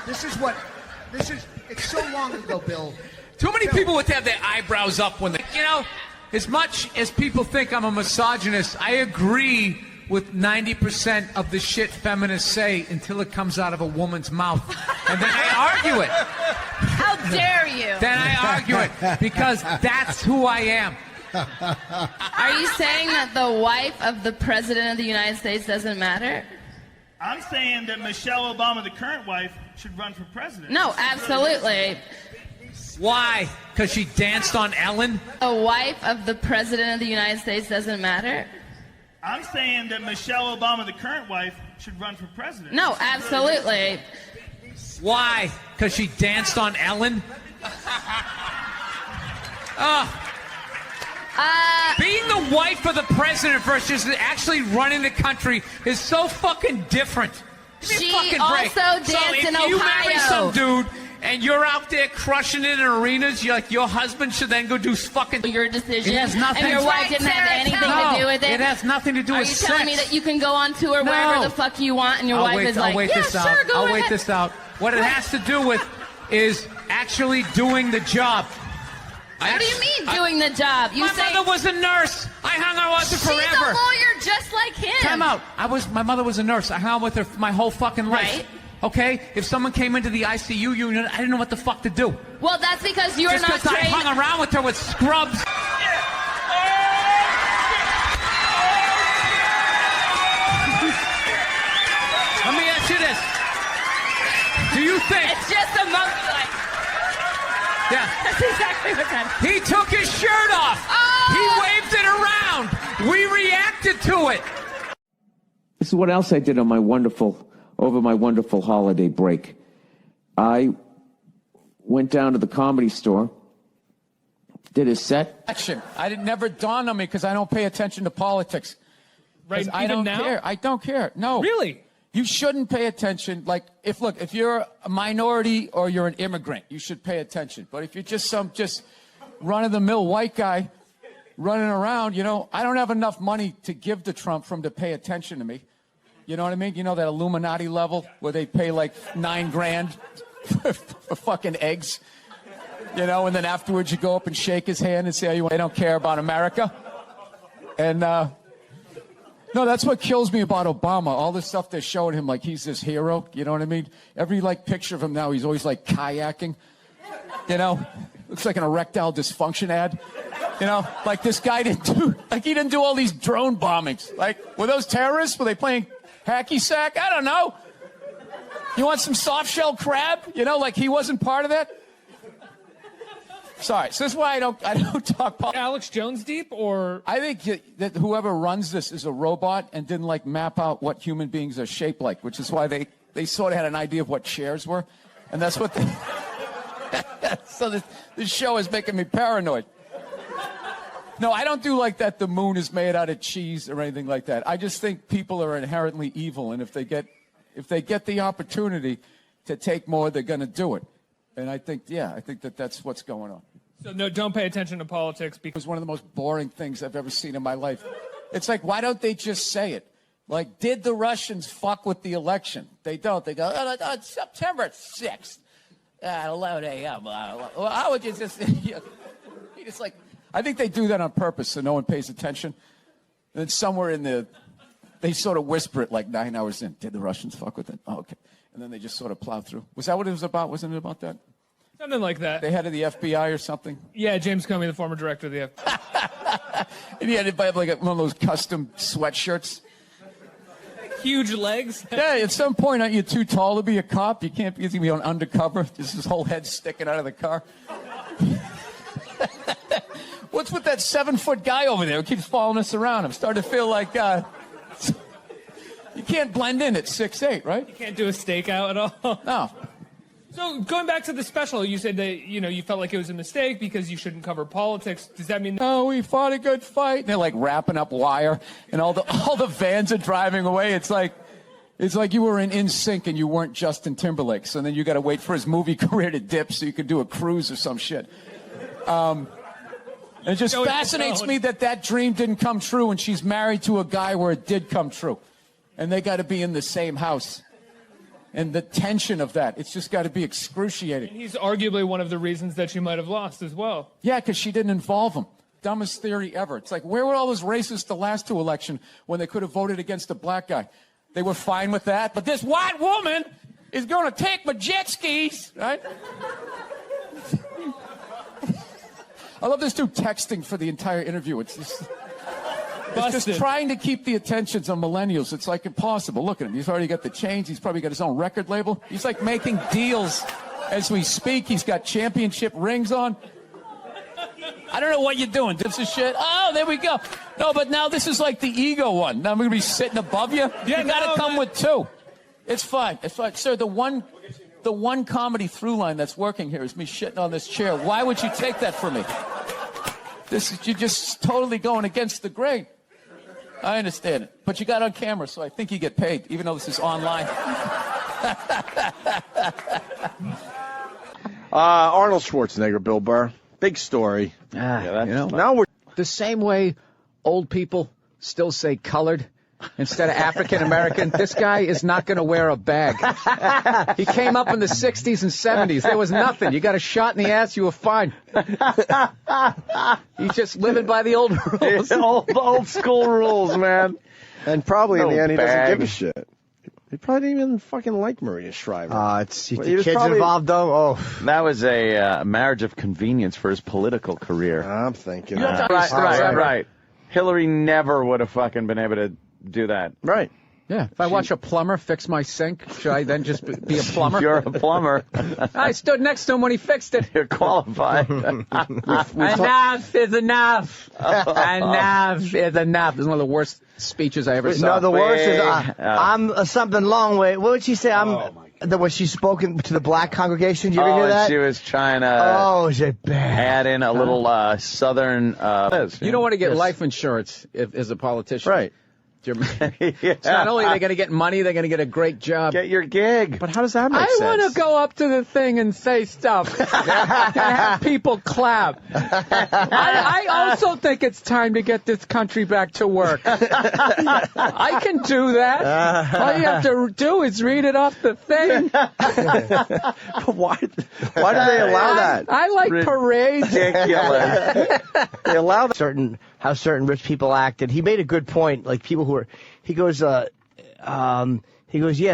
it's so long ago, Bill. Too many people would have their eyebrows up when they, as much as people think I'm a misogynist, I agree with 90% of the shit feminists say until it comes out of a woman's mouth. And then I argue it. How dare you? Then I argue it because that's who I am. Are you saying that the wife of the President of the United States doesn't matter? I'm saying that Michelle Obama, the current wife, should run for president. No, absolutely. Why? Because she danced on Ellen? The wife of the President of the United States doesn't matter? I'm saying that Michelle Obama, the current wife, should run for president. No, absolutely. Why? Because she danced on Ellen? Being the wife of the president versus actually running the country is so fucking different. She also danced in Ohio. So if you marry some dude and you're out there crushing it in arenas, you're like, your husband should then go do fucking... Your decision. It has nothing... And your wife didn't have anything to do with it? It has nothing to do with sex. Are you telling me that you can go on tour wherever the fuck you want and your wife is like, yeah, sure, go ahead. I'll wait this out. What it has to do with is actually doing the job. What do you mean doing the job? My mother was a nurse. I hung out with her forever. She's a lawyer just like him. Time out. My mother was a nurse. I hung out with her my whole fucking life. Right. Okay? If someone came into the ICU unit, I didn't know what the fuck to do. Well, that's because you're just not trained. I hung around with her with scrubs. Let me ask you this. Do you think... It's just a monkey. Yeah. That's exactly what's happening. He took his shirt off. Oh! He waved it around. We reacted to it. This is what else I did on my wonderful holiday break. I went down to the Comedy Store, did a set. It never dawned on me because I don't pay attention to politics. Right, I don't now? care. I don't care. No. Really? You shouldn't pay attention. Like, if you're a minority or you're an immigrant, you should pay attention. But if you're just run-of-the-mill white guy running around, I don't have enough money to give to Trump for him to pay attention to me. You know what I mean? You know that Illuminati level where they pay like $9 grand for fucking eggs? And then afterwards you go up and shake his hand and say, they don't care about America. And, no, that's what kills me about Obama. All this stuff they're showing him like he's this hero. You know what I mean? Every picture of him now, he's always like kayaking. Looks like an erectile dysfunction ad. Like this guy he didn't do all these drone bombings. Like, were those terrorists? Were they playing hacky sack? I don't know. You want some soft shell crab? Like he wasn't part of that. Sorry, so this is why I don't talk politics. Alex Jones deep, or I think that whoever runs this is a robot and didn't map out what human beings are shaped like, which is why they sort of had an idea of what chairs were, and that's what they. So this show is making me paranoid. No, I don't do like that. The moon is made out of cheese or anything like that. I just think people are inherently evil, and if they get the opportunity to take more, they're going to do it. And I think that's what's going on. So no, don't pay attention to politics because it's one of the most boring things I've ever seen in my life. It's like, why don't they just say it? Like, did the Russians fuck with the election? They don't. They go, oh, September 6th at 11 a.m. Well, how would you just... It's like, I think they do that on purpose so no one pays attention. And then somewhere in they sort of whisper it like 9 hours in. Did the Russians fuck with it? Oh, okay. And then they just sort of plow through. Was that what it was about? Wasn't it about that? Something like that. They head of the FBI or something? Yeah, James Comey, the former director of the FBI. And he had to buy like one of those custom sweatshirts. Huge legs. Yeah, at some point, aren't you too tall to be a cop? You can't be on undercover. Just his whole head sticking out of the car. What's with that 7-foot guy over there who keeps following us around? I'm starting to feel like... you can't blend in at 6'8", right? You can't do a stakeout at all. No. So going back to the special, you said that you felt like it was a mistake because you shouldn't cover politics. Does that mean? Oh, we fought a good fight. And they're like wrapping up wire, and all the vans are driving away. It's like you were in NSYNC and you weren't Justin Timberlake. So then you got to wait for his movie career to dip so you could do a cruise or some shit. It just fascinates me that dream didn't come true, and she's married to a guy where it did come true, and they got to be in the same house. And the tension of that, it's just got to be excruciating. And he's arguably one of the reasons that she might have lost as well. Yeah, because she didn't involve him. Dumbest theory ever. It's like, where were all those racists the last 2 elections when they could have voted against a black guy? They were fine with that. But this white woman is going to take my jet skis, right? I love this dude texting for the entire interview. It's just trying to keep the attentions on millennials. It's like impossible. Look at him. He's already got the chains. He's probably got his own record label. He's like making deals as we speak. He's got championship rings on. I don't know what you're doing. This is shit. Oh, there we go. No, but now this is like the ego one. Now I'm going to be sitting above you. Yeah, you got to come with 2. It's fine. It's fine. Sir, the one comedy through line that's working here is me shitting on this chair. Why would you take that from me? You're just totally going against the grain. I understand it. But you got on camera, so I think you get paid, even though this is online. Arnold Schwarzenegger, Bill Burr. Big story. Now we're the same way old people still say colored instead of African American. This guy is not going to wear a bag. He came up in the 60s and 70s. There was nothing. You got a shot in the ass, you were fine. He's just living by the old rules. old school rules, man. And probably in the end, he doesn't give a shit. He probably didn't even fucking like Maria Shriver. The kids involved, though. Oh, that was a marriage of convenience for his political career. I'm thinking. Right. Hillary never would have fucking been able to do that. Right. Yeah. If I watch a plumber fix my sink, should I then just be a plumber? You're a plumber. I stood next to him when he fixed it. You're qualified. Enough is enough. Enough is enough. This is one of the worst speeches I ever saw. No, the worst is I'm something long way. What would she say? Was she spoken to the black congregation? Did you ever hear that? She was trying to is it bad? add in a little southern... you don't want to get life insurance as a politician. Right. So not only are they going to get money, they're going to get a great job. Get your gig. But how does that make sense? I want to go up to the thing and say stuff and have people clap. I also think it's time to get this country back to work. I can do that. All you have to do is read it off the thing. But why do they allow that? I like parades. Ridiculous. They allow how certain rich people act, and he made a good point. Like people who are, he goes, yeah,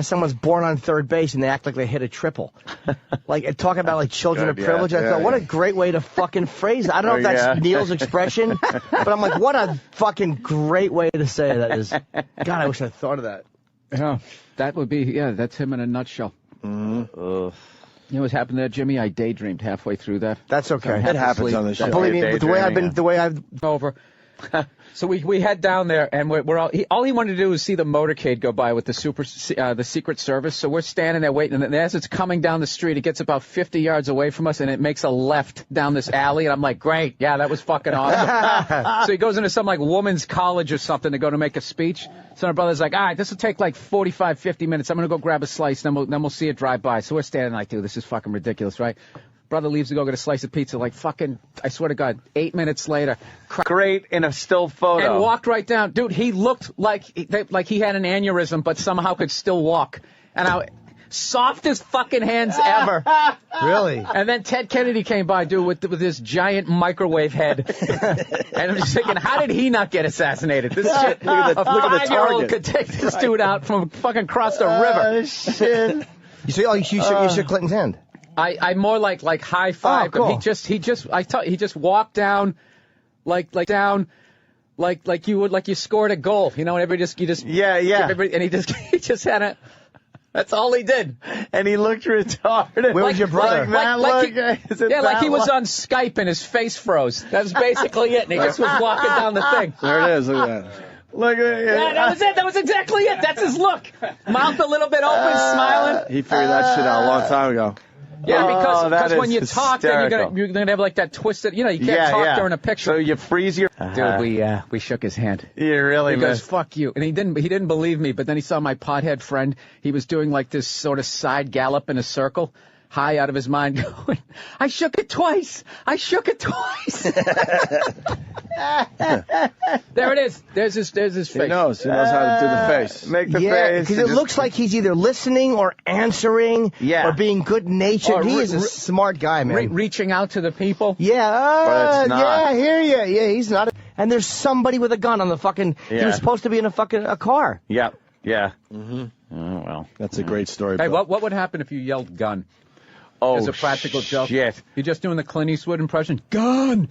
someone's born on third base and they act like they hit a triple. Like talking about like children of privilege. I thought, what a great way to fucking phrase it. I don't know if that's Neil's expression, but I'm like, what a fucking great way to say that is. God, I wish I thought of that. Yeah, that would be. Yeah, that's him in a nutshell. Mm-hmm. You know what happened there, Jimmy? I daydreamed halfway through that. That's okay. It happens on the show. Believe me, the way I've over. So we head down there, and we're all he wanted to do was see the motorcade go by with the Secret Service. So we're standing there waiting, and as it's coming down the street, it gets about 50 yards away from us, and it makes a left down this alley. And I'm like, great, yeah, that was fucking awesome. So he goes into some like woman's college or something to go to make a speech. So my brother's like, all right, this will take like 45, 50 minutes. I'm gonna go grab a slice, then we'll see it drive by. So we're standing like, dude, this is fucking ridiculous, right? Brother leaves to go get a slice of pizza, like fucking, I swear to God, 8 minutes later. Great in a still photo. And walked right down. Dude, he looked like he had an aneurysm, but somehow could still walk. And softest fucking hands ever. Really? And then Ted Kennedy came by, dude, with this giant microwave head. And I'm just thinking, how did he not get assassinated? This shit, a 5-year-old could take this dude out from fucking across the river. Shit. You shook Clinton's hand. I more like high five. Oh, cool. He just walked down like you would, like you scored a goal, you know, and and he just had a. That's all he did. And he looked retarded. Where was your brother? Like he was on Skype and his face froze. That's basically it. And he just was walking down the thing. There it is. Look at that. Look at it. Yeah, that was it. That was exactly it. That's his look. Mouth a little bit open, smiling. He figured that shit out a long time ago. Yeah, Oh, that because when is you talk, then hysterical. you're gonna have like that twisted. You know, you can't talk during a picture. So you freeze your. Dude, we shook his hand. You really He goes, missed. "Fuck you," and he didn't believe me. But then he saw my pothead friend. He was doing like this sort of side gallop in a circle, high out of his mind, going, "I shook it twice. I shook it twice." There it is. There's his face. He knows how to do the face. Make the Yeah, face. because it looks like he's either listening or answering or being good-natured. Or He is a smart guy, man. Reaching out to the people. Yeah, But it's not. yeah, I hear you. Yeah, he's not. And there's somebody with a gun on the fucking. He Yeah. was supposed to be in a car. Yep. Yeah. Mm-hmm. Oh well. That's a great story. Hey, Bill. what would happen if you yelled "gun"? Oh, As a practical joke. Shit. You're just doing the Clint Eastwood impression. Gun.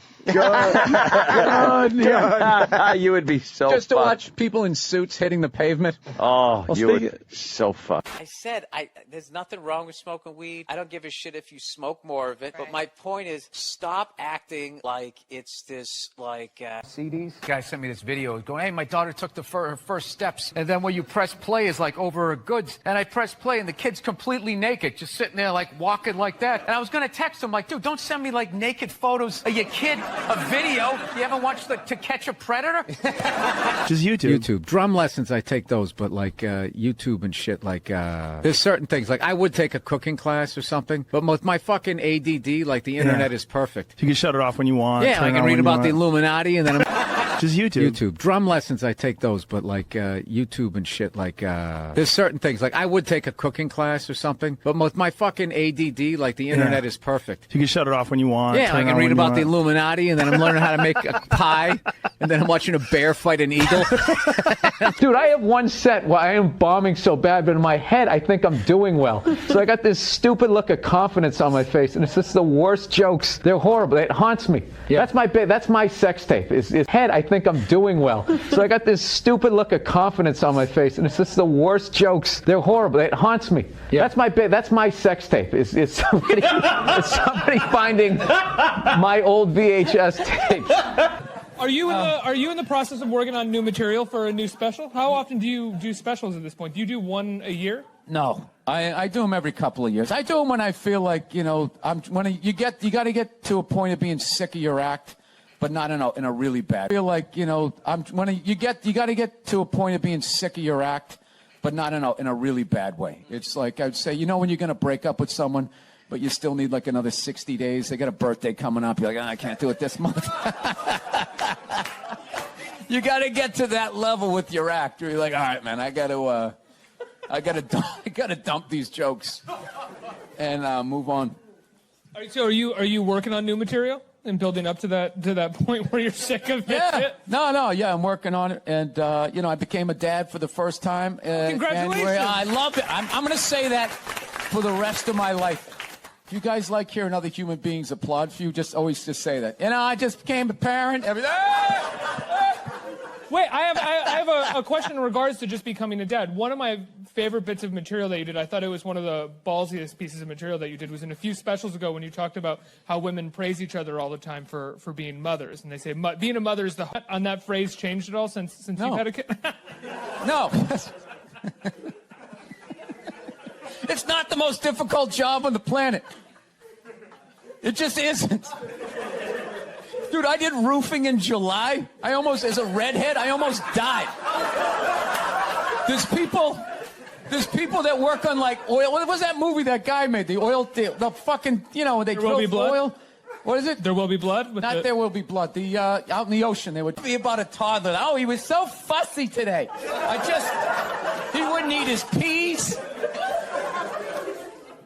You would be so Just to fucked. watch people in suits hitting the pavement. Oh, Well, you would so fucked. I said there's nothing wrong with smoking weed. I don't give a shit if you smoke more of it. But my point is, stop acting like it's this CDs. Guy sent me this video going, "Hey, my daughter took her first steps, and then when you press play is like over her goods, and I press play and the kid's completely naked, just sitting there like walking like that." And I was gonna text him like, "Dude, don't send me like naked photos of your kid, a video. You haven't watched To Catch a Predator?" Just YouTube. YouTube. Drum lessons, I take those, but like YouTube and shit, like there's certain things. Like I would take a cooking class or something, but with my fucking ADD, like the internet is perfect. You can shut it off when you want. Yeah, I turn it can on read when you about the want. Illuminati and then I'm Just YouTube. YouTube. Drum lessons, I take those, but like YouTube and shit, like there's certain things. Like I would take a cooking class or something, but with my fucking ADD, like the internet is perfect. You can shut it off when you want. Yeah, turn I it can on read when you about the want. Illuminati, and then I'm learning how to make a pie, and then I'm watching a bear fight an eagle. Dude, I have one set where I am bombing so bad, but in my head, I think I'm doing well. So I got this stupid look of confidence on my face, and it's just the worst jokes. They're horrible. It haunts me. Yeah. That's my sex tape. Is head, I think I'm doing well. So I got this stupid look of confidence on my face, and it's just the worst jokes. They're horrible. It haunts me. Yeah. That's my sex tape. Is somebody finding my old VHS tapes. Are you in the process of working on new material for a new special? How often do you do specials at this point? Do you do one a year? No, I do them every couple of years. I do them when I feel like, you got to get to a point of being sick of your act, but not in a really bad. I feel like, you got to get to a point of being sick of your act, but not in a really bad way. It's like I'd say, when you're going to break up with someone, but you still need like another 60 days. They got a birthday coming up. You're like, I can't do it this month. You got to get to that level with your act. You're like, all right, man, I got to dump these jokes and move on. So are you working on new material and building up to that point where you're sick of it? Yeah. No, I'm working on it, and I became a dad for the first time. Congratulations! January. I love it. I'm going to say that for the rest of my life. If you guys like hearing other human beings applaud for you, always say that. I just became a parent. Everything. Wait, I have a question in regards to just becoming a dad. One of my favorite bits of material that you did, I thought it was one of the ballsiest pieces of material that you did, was in a few specials ago when you talked about how women praise each other all the time for being mothers. And they say, being a mother is the... On that phrase changed at all since you've had a kid? No. It's not the most difficult job on the planet. It just isn't. Dude, I did roofing in July. As a redhead, I almost died. There's people that work on like oil. What was that movie that guy made? The oil, the fucking, they drill oil. What is it? There Will Be Blood? There Will Be Blood. The out in the ocean, they would be about a toddler. Oh, he was so fussy today. He wouldn't eat his peas.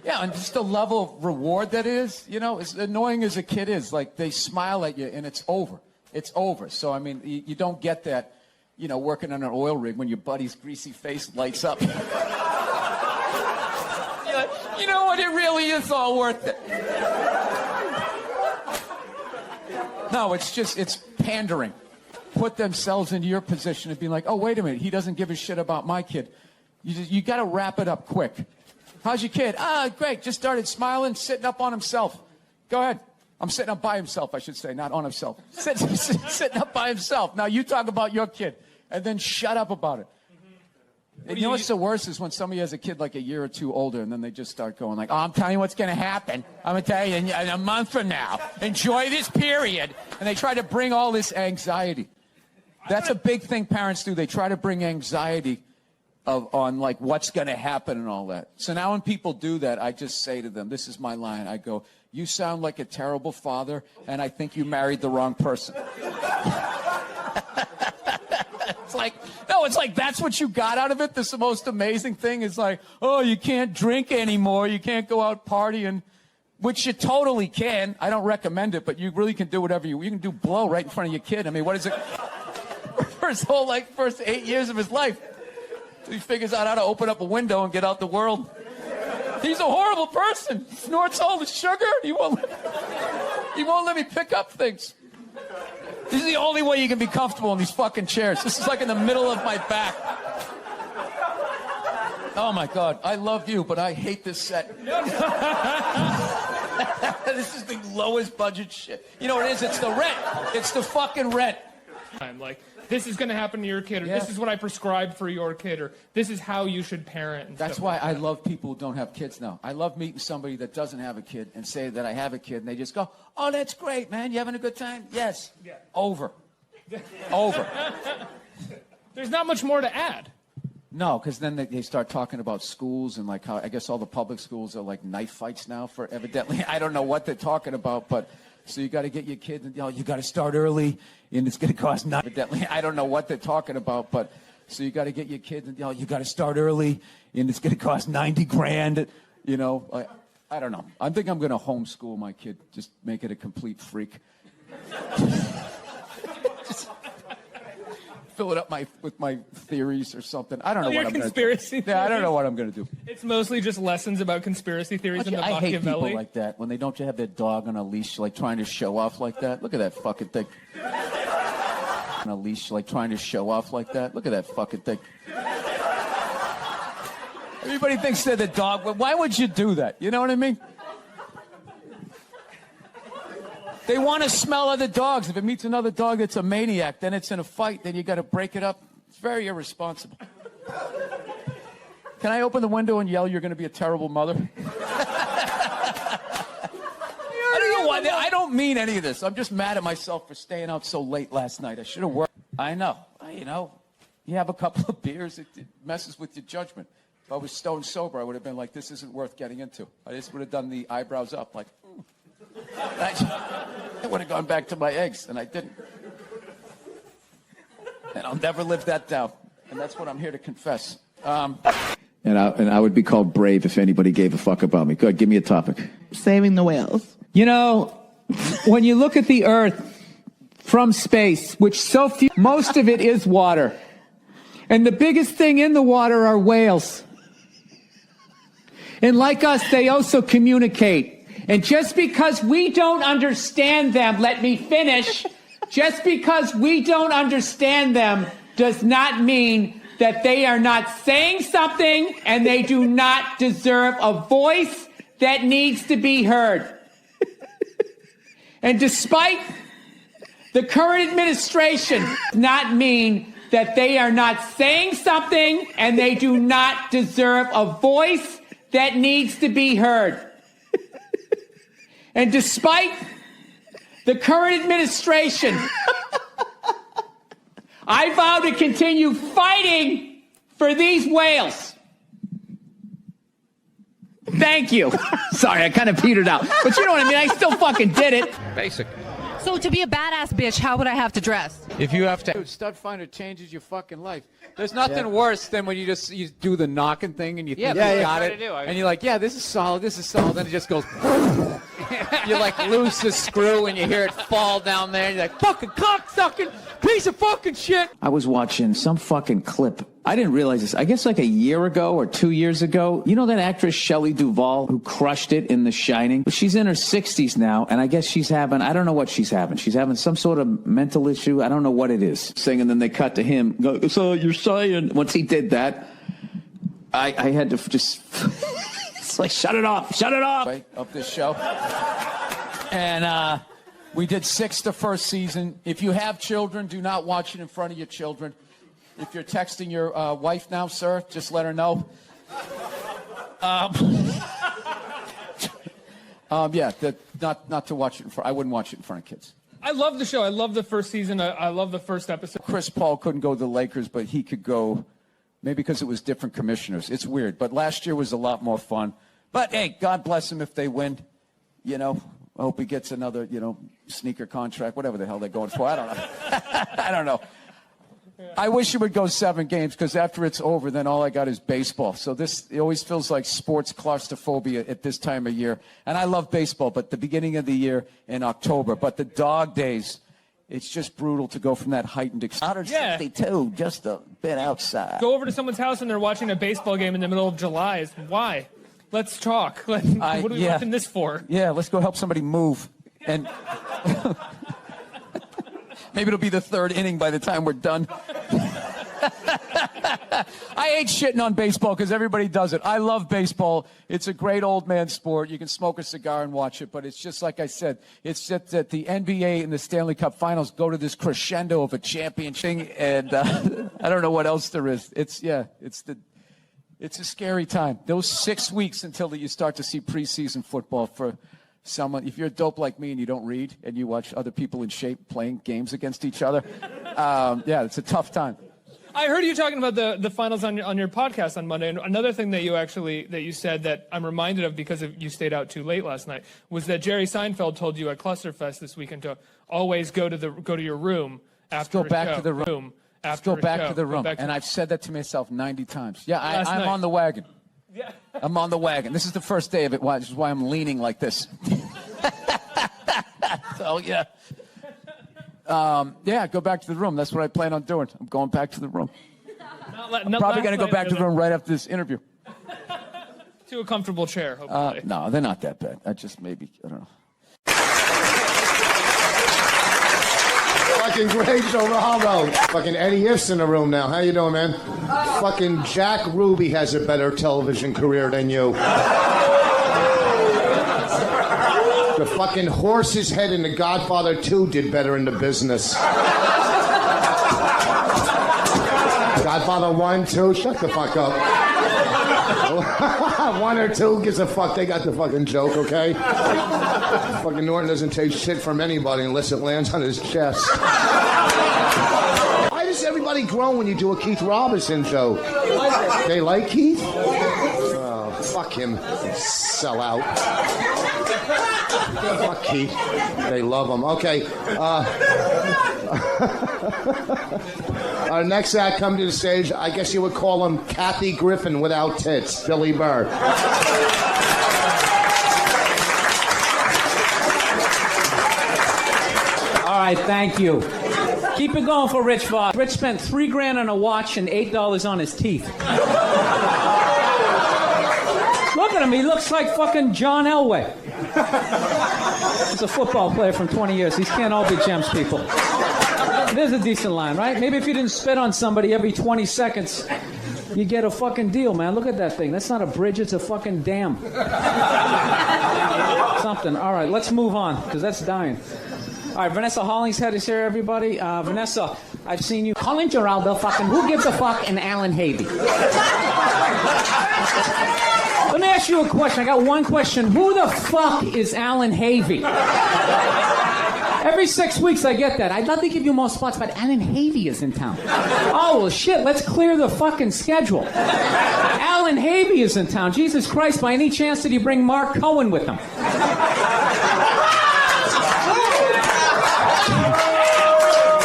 Yeah, and just the level of reward that is, as annoying as a kid is, like they smile at you and it's over. It's over. So, you don't get that, working on an oil rig when your buddy's greasy face lights up. You're like, you know what? It really is all worth it. No, it's pandering. Put themselves into your position and be like, oh, wait a minute, he doesn't give a shit about my kid. You got to wrap it up quick. How's your kid? Great. Just started smiling, sitting up on himself. Go ahead. I'm sitting up by himself, I should say, not on himself. Sitting up by himself. Now you talk about your kid, and then shut up about it. And you know what's the worst is when somebody has a kid like a year or two older, and then they just start going like, "Oh, I'm telling you what's going to happen. I'm going to tell you in a month from now. Enjoy this period." And they try to bring all this anxiety. That's a big thing parents do. They try to bring anxiety on like what's going to happen and all that. So now when people do that, I just say to them, this is my line. I go, "You sound like a terrible father, and I think you married the wrong person." It's like, no, it's like that's what you got out of it. This is the most amazing thing. Is like, oh, you can't drink anymore. You can't go out partying, which you totally can. I don't recommend it, but you really can do whatever you can do blow right in front of your kid. I mean, what is it? For his whole first 8 years of his life, he figures out how to open up a window and get out the world. He's a horrible person. Snorts all the sugar. He won't let me pick up things. This is the only way you can be comfortable in these fucking chairs. This is like in the middle of my back. Oh my God, I love you, but I hate this set. This is the lowest budget shit. You know what it is? It's the rent. It's the fucking rent. I'm like, this is going to happen to your kid, or this is what I prescribed for your kid, or this is how you should parent. That's why I love people who don't have kids now. I love meeting somebody that doesn't have a kid and say that I have a kid, and they just go, "Oh, that's great, man. You having a good time?" Yes. Yeah. Over. Over. There's not much more to add. No, because then they start talking about schools and like how I guess all the public schools are like knife fights now for evidently. I don't know what they're talking about, but so you got to get your kids, and you got to start early, and it's going to cost nothing. Evidently, I don't know what they're talking about, but so you got to get your kids, and you got to start early, and it's going to cost $90,000. You know, I don't know. I think I'm going to homeschool my kid, just make it a complete freak. Just fill it up with my theories or something. I don't know what I'm going to do. Yeah, I don't know what I'm going to do. It's mostly just lessons about conspiracy theories and the I hate Machiavelli. people like that when they don't have their dog on a leash, like trying to show off like that. Look at that fucking thing. On a leash, like trying to show off like that. Look at that fucking thing. Everybody thinks they're the dog, but why would you do that? You know what I mean? They want to smell other dogs. If it meets another dog that's a maniac, then it's in a fight. Then you got to break it up. It's very irresponsible. Can I open the window and yell, "You're going to be a terrible mother"? I don't know why. I don't mean any of this. I'm just mad at myself for staying out so late last night. I should have worked. I know. You know, you have a couple of beers, it messes with your judgment. If I was stone sober, I would have been like, this isn't worth getting into. I just would have done the eyebrows up, like, I would have gone back to my eggs, and I didn't. And I'll never live that down. And that's what I'm here to confess. And I would be called brave if anybody gave a fuck about me. Good, give me a topic. Saving the whales. You know, when you look at the Earth from space, which most of it is water, and the biggest thing in the water are whales. And like us, they also communicate. And just because we don't understand them, let me finish, just because we don't understand them does not mean that they are not saying something and they do not deserve a voice that needs to be heard. And despite the current administration, does not mean that they are not saying something and they do not deserve a voice that needs to be heard. And despite the current administration, I vow to continue fighting for these whales. Thank you. Sorry, I kind of petered out. But you know what I mean? I still fucking did it. Basic. So to be a badass bitch, how would I have to dress? If you have to... Dude, Stud Finder changes your fucking life. There's nothing worse than when you do the knocking thing and you think you got it. And you're like, yeah, this is solid, Then it just goes... You like loose the screw and you hear it fall down there. And you're like, fucking cocksucking piece of fucking shit. I was watching some fucking clip. I didn't realize this. I guess like a year ago or 2 years ago, you know that actress Shelley Duvall who crushed it in The Shining? She's in her 60s now, and I guess she's having, I don't know what she's having. She's having some sort of mental issue. I don't know what it is. Singing, and then they cut to him. Go, so you're saying, once he did that, I had to just, it's like, shut it off. Right, of this show. And we did 6 the first season. If you have children, do not watch it in front of your children. If you're texting your wife now, sir, just let her know. Yeah, not to watch it in front. I wouldn't watch it in front of kids. I love the show. I love the first season. I love the first episode. Chris Paul couldn't go to the Lakers, but he could go, maybe because it was different commissioners. It's weird, but last year was a lot more fun. But hey, God bless him if they win. You know, I hope he gets another, sneaker contract, whatever the hell they're going for. I don't know. I don't know. I wish it would go 7 games, because after it's over, then all I got is baseball. So it always feels like sports claustrophobia at this time of year. And I love baseball, but the beginning of the year in October. But the dog days, it's just brutal to go from that heightened excitement. 162, just a bit outside. Go over to someone's house and they're watching a baseball game in the middle of July. Why? Let's talk. What are we watching this for? Yeah, let's go help somebody move. And maybe it'll be the 3rd inning by the time we're done. I hate shitting on baseball because everybody does it. I love baseball. It's a great old man sport. You can smoke a cigar and watch it, but it's just like I said. It's just that the NBA and the Stanley Cup Finals go to this crescendo of a championship, and I don't know what else there is. It's a scary time. Those 6 weeks until you start to see preseason football for someone. If you're a dope like me and you don't read and you watch other people in shape playing games against each other, it's a tough time. I heard you talking about the finals on your podcast on Monday. And another thing that you said that I'm reminded of because you stayed out too late last night was that Jerry Seinfeld told you at Clusterfest this weekend to always go to your room after Go back to the room. After go back to the room. And I've said that to myself 90 times. Yeah, I'm on the wagon. Yeah. I'm on the wagon. This is the first day of it. This is why I'm leaning like this. So, yeah. Go back to the room. That's what I plan on doing. I'm going back to the room. I'm probably going to go back to the room right after this interview. To a comfortable chair, hopefully. No, they're not that bad. I don't know. Fucking great show, Raharo. Fucking Eddie If's in the room now. How you doing, man? Fucking Jack Ruby has a better television career than you. The fucking horse's head in The Godfather 2 did better in the business. Godfather 1, 2, shut the fuck up. 1 or 2 gives a fuck. They got the fucking joke, okay? Fucking Norton doesn't take shit from anybody unless it lands on his chest. Why does everybody groan when you do a Keith Robinson joke? They like Keith? Oh, fuck him. Sell out. Fuck Keith. They love him. Okay. Our next act come to the stage. I guess you would call him Kathy Griffin without tits. Billy Burr. All right, thank you. Keep it going for Rich Voss. Rich spent $3,000 on a watch and $8 on his teeth. Look at him. He looks like fucking John Elway. He's a football player from 20 years. These can't all be gems, people. There's a decent line, right? Maybe if you didn't spit on somebody every 20 seconds, you get a fucking deal, man. Look at that thing. That's not a bridge. It's a fucking dam. Something. All right, let's move on, because that's dying. All right, Vanessa Hollingshead is here, everybody. Vanessa, I've seen you. Colin Geraldo, fucking who gives a fuck, and Alan Havey. Let me ask you a question. I got one question. Who the fuck is Alan Havey? Every 6 weeks I get that. I'd love to give you more spots, but Alan Havey is in town. Oh, well, shit, let's clear the fucking schedule. Alan Havey is in town. Jesus Christ, by any chance did he bring Mark Cohen with him?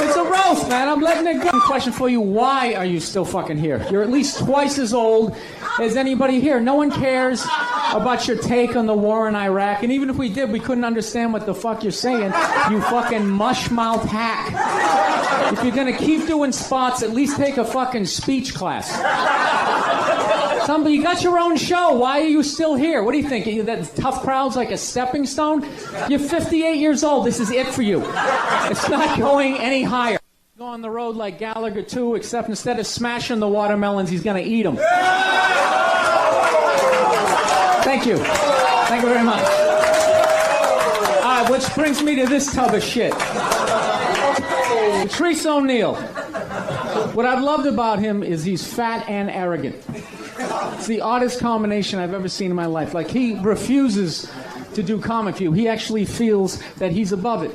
It's a roast, man. I'm letting it go. Question for you, why are you still fucking here? You're at least twice as old as anybody here. No one cares about your take on the war in Iraq. And even if we did, we couldn't understand what the fuck you're saying, you fucking mush-mouth hack. If you're going to keep doing spots, at least take a fucking speech class. You got your own show. Why are you still here? What do you think? That tough crowd's like a stepping stone? You're 58 years old. This is it for you. It's not going any higher. Go on the road like Gallagher too, except instead of smashing the watermelons, he's going to eat them. Thank you. Thank you very much. All right, which brings me to this tub of shit. Patrice O'Neill. What I've loved about him is he's fat and arrogant. It's the oddest combination I've ever seen in my life. Like, he refuses to do Comic View. He actually feels that he's above it.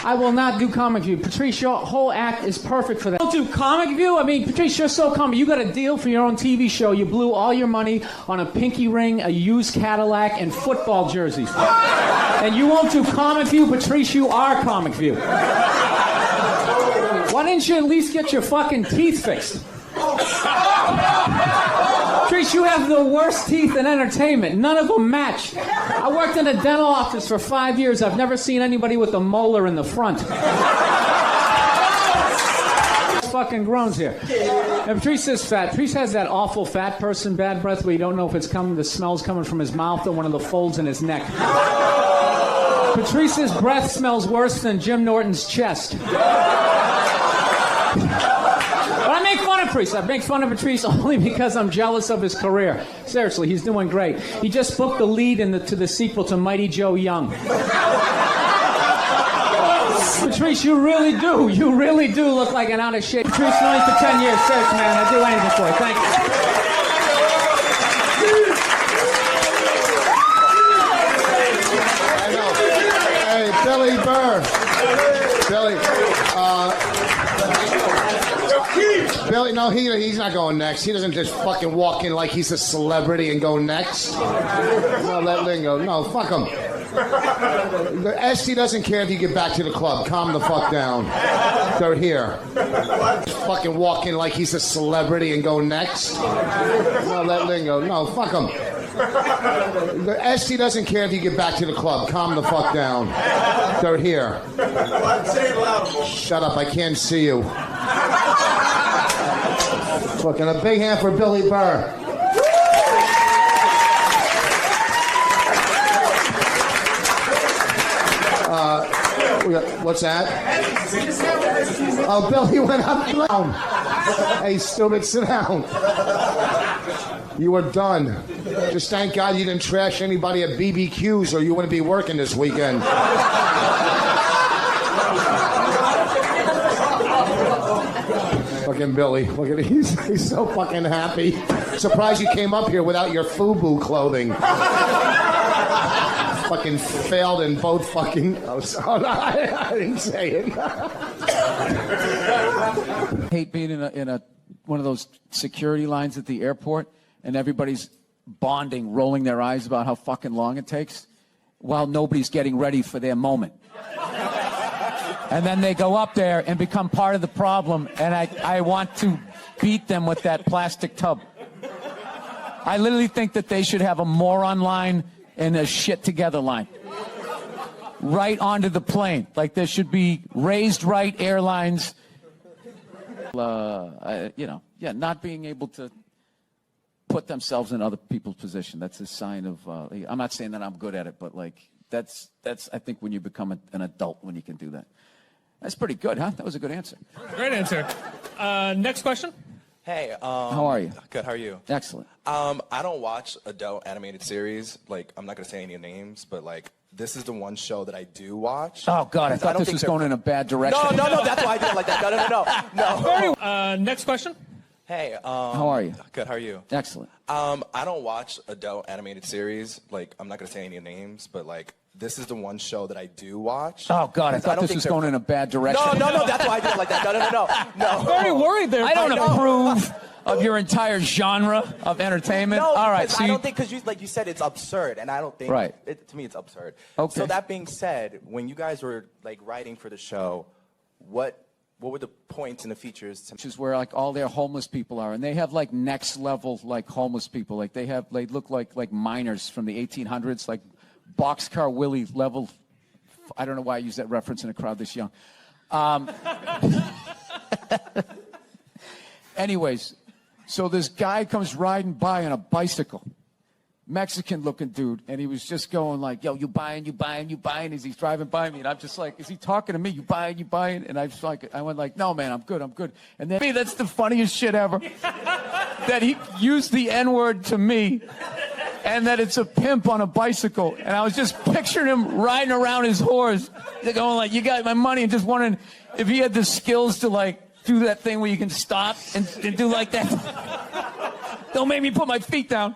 I will not do Comic View. Patrice, your whole act is perfect for that. Don't do Comic View? I mean, Patrice, you're so comic. You got a deal for your own TV show. You blew all your money on a pinky ring, a used Cadillac, and football jerseys. And you won't do Comic View? Patrice, you are Comic View. Why didn't you at least get your fucking teeth fixed? Patrice, you have the worst teeth in entertainment. None of them match. I worked in a dental office for 5 years. I've never seen anybody with a molar in the front. Fucking groans here. And Patrice is fat. Patrice has that awful fat person bad breath where you don't know if it's coming, the smell's coming from his mouth or one of the folds in his neck. Patrice's breath smells worse than Jim Norton's chest. But I make fun of Patrice. I make fun of Patrice only because I'm jealous of his career. Seriously, he's doing great. He just booked the lead to the sequel to Mighty Joe Young. Patrice, you really do look like an out of shape. Patrice, known for 10 years. Seriously, man, I'd do anything for you. Thank you. Hey, Billy Burr. Billy, no, he's not going next. He doesn't just fucking walk in like he's a celebrity and go next. No, let Lynn go. No, fuck him. SC doesn't care if you get back to the club. Calm the fuck down. They're here. Fucking walk in like he's a celebrity and go next. No, let Lynn go. No, fuck him. SC doesn't care if you get back to the club. Calm the fuck down. They're here. Shut up, I can't see you. Fucking a big hand for Billy Burr. What's that? Oh, Billy went up and down. Hey, stupid, sit down. You were done. Just thank God you didn't trash anybody at BBQs or you wouldn't be working this weekend. Fucking Billy. Look at him. He's so fucking happy. Surprised you came up here without your FUBU clothing. Fucking failed in both fucking... Oh, sorry. I didn't say it. Hate being in a one of those security lines at the airport and everybody's bonding, rolling their eyes about how fucking long it takes while nobody's getting ready for their moment. And then they go up there and become part of the problem, and I want to beat them with that plastic tub. I literally think that they should have a moron line and a shit together line. Right onto the plane. Like there should be raised right airlines. Not being able to put themselves in other people's position. That's a sign of, I'm not saying that I'm good at it, but like, that's I think when you become an adult when you can do that. That's pretty good, huh? That was a good answer. Great answer. Next question. Hey, how are you? Good, how are you? Excellent. I don't watch adult animated series. Like, I'm not going to say any names, but like, this is the one show that I do watch. Oh, God, I thought this was going in a bad direction. No, that's why I did it like that. No. Next question. Hey, how are you? Good, how are you? Excellent. I don't watch adult animated series. Like, I'm not going to say any names, but like, this is the one show that I do watch. Oh, God, I thought this was going in a bad direction. No, that's why I did it like that. No. Very worried there. I don't approve of your entire genre of entertainment. No, all right. So I don't think, because you said it's absurd, and I don't think, right. To me, it's absurd. Okay. So that being said, when you guys were like writing for the show, what were the points and the features? Which is where like all their homeless people are, and they have like next level like homeless people. Like they look like miners from the 1800s, like Boxcar Willie level. I don't know why I use that reference in a crowd this young. Anyways, so this guy comes riding by on a bicycle, Mexican-looking dude, and he was just going like, "Yo, you buying?" As he's driving by me, and I'm just like, "Is he talking to me? You buying?" And I went like, "No, man, I'm good." And then that's the funniest shit ever. That he used the N-word to me. And that it's a pimp on a bicycle. And I was just picturing him riding around his horse, going like, "You got my money," and just wondering if he had the skills to like do that thing where you can stop and do like that. Don't make me put my feet down.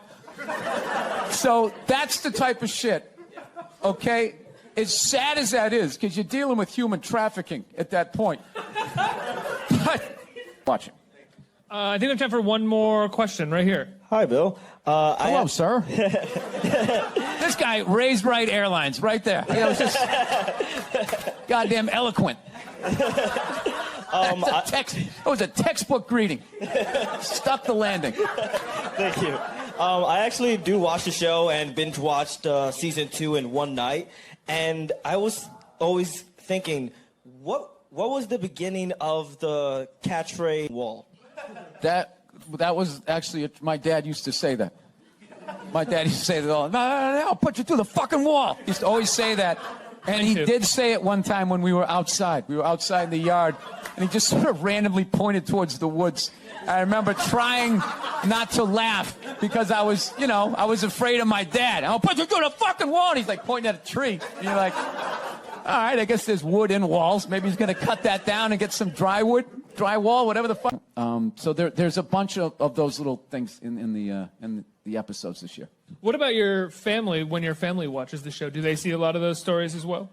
So that's the type of shit, okay? As sad as that is, because you're dealing with human trafficking at that point. But, watch it. I think we have time for one more question right here. Hi, Bill. Hello, sir. This guy, Raised Right Airlines, right there. You know, just goddamn eloquent. That was a textbook greeting. Stuck the landing. Thank you. I actually do watch the show and binge watched season 2 in one night, and I was always thinking, what was the beginning of the catchphrase wall? That was actually my dad used to say that. My dad used to say that all. No, I'll put you through the fucking wall. He used to always say that. And he did say it one time when we were outside. We were outside in the yard, and he just sort of randomly pointed towards the woods. I remember trying not to laugh because I was afraid of my dad. I'll put you through the fucking wall. And he's like pointing at a tree. And you're like, all right, I guess there's wood in walls. Maybe he's going to cut that down and get some drywall, whatever the fuck. So there's a bunch of those little things in the episodes this year. What about your family when your family watches the show? Do they see a lot of those stories as well?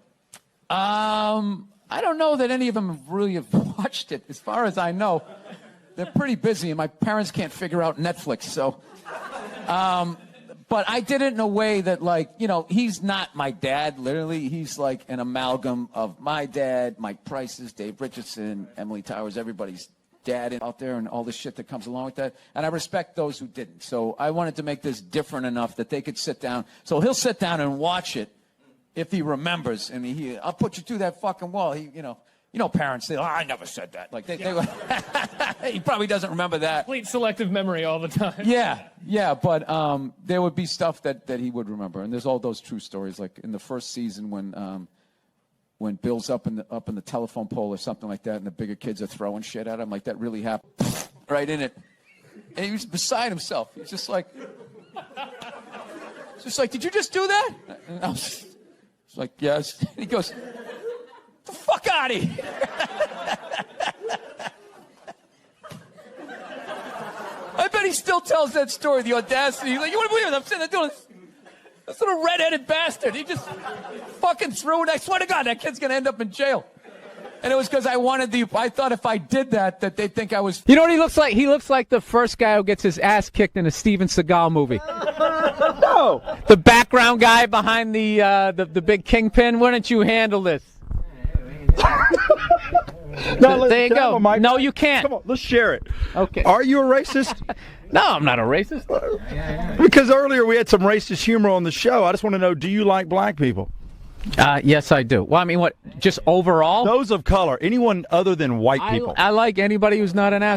I don't know that any of them really have watched it. As far as I know, they're pretty busy, and my parents can't figure out Netflix. So, but I did it in a way that, like, he's not my dad. Literally, he's like an amalgam of my dad, Mike Price's, Dave Richardson, Emily Towers, everybody's dad out there, and all the shit that comes along with that. And I respect those who didn't. So I wanted to make this different enough that they could sit down. So he'll sit down and watch it if he remembers. And I'll put you through that fucking wall. Parents say, "Oh, I never said that." Like he probably doesn't remember that. Complete selective memory all the time. Yeah. But there would be stuff that he would remember, and there's all those true stories. Like in the first season when Bill's up in the telephone pole or something like that, and the bigger kids are throwing shit at him, like that really happened, right in it. And he was beside himself. He's just like, "Did you just do that?" And I was like, "Yes." And he goes, "The fuck out of here!" I bet he still tells that story, the audacity. He's like, "You wouldn't believe it. I'm sitting there doing this little redheaded bastard. He just fucking threw it. I swear to God, that kid's going to end up in jail." And it was because I thought if I did that they'd think I was. You know what he looks like? He looks like the first guy who gets his ass kicked in a Steven Seagal movie. No. The background guy behind the big kingpin. Why don't you handle this? No, there you go. Mike. No, you can't. Come on, let's share it. Okay. Are you a racist? No, I'm not a racist. Because earlier we had some racist humor on the show. I just want to know, do you like black people? Yes, I do. Well, I mean, what? Just overall? Those of color. Anyone other than white people. I like anybody who's not an ass.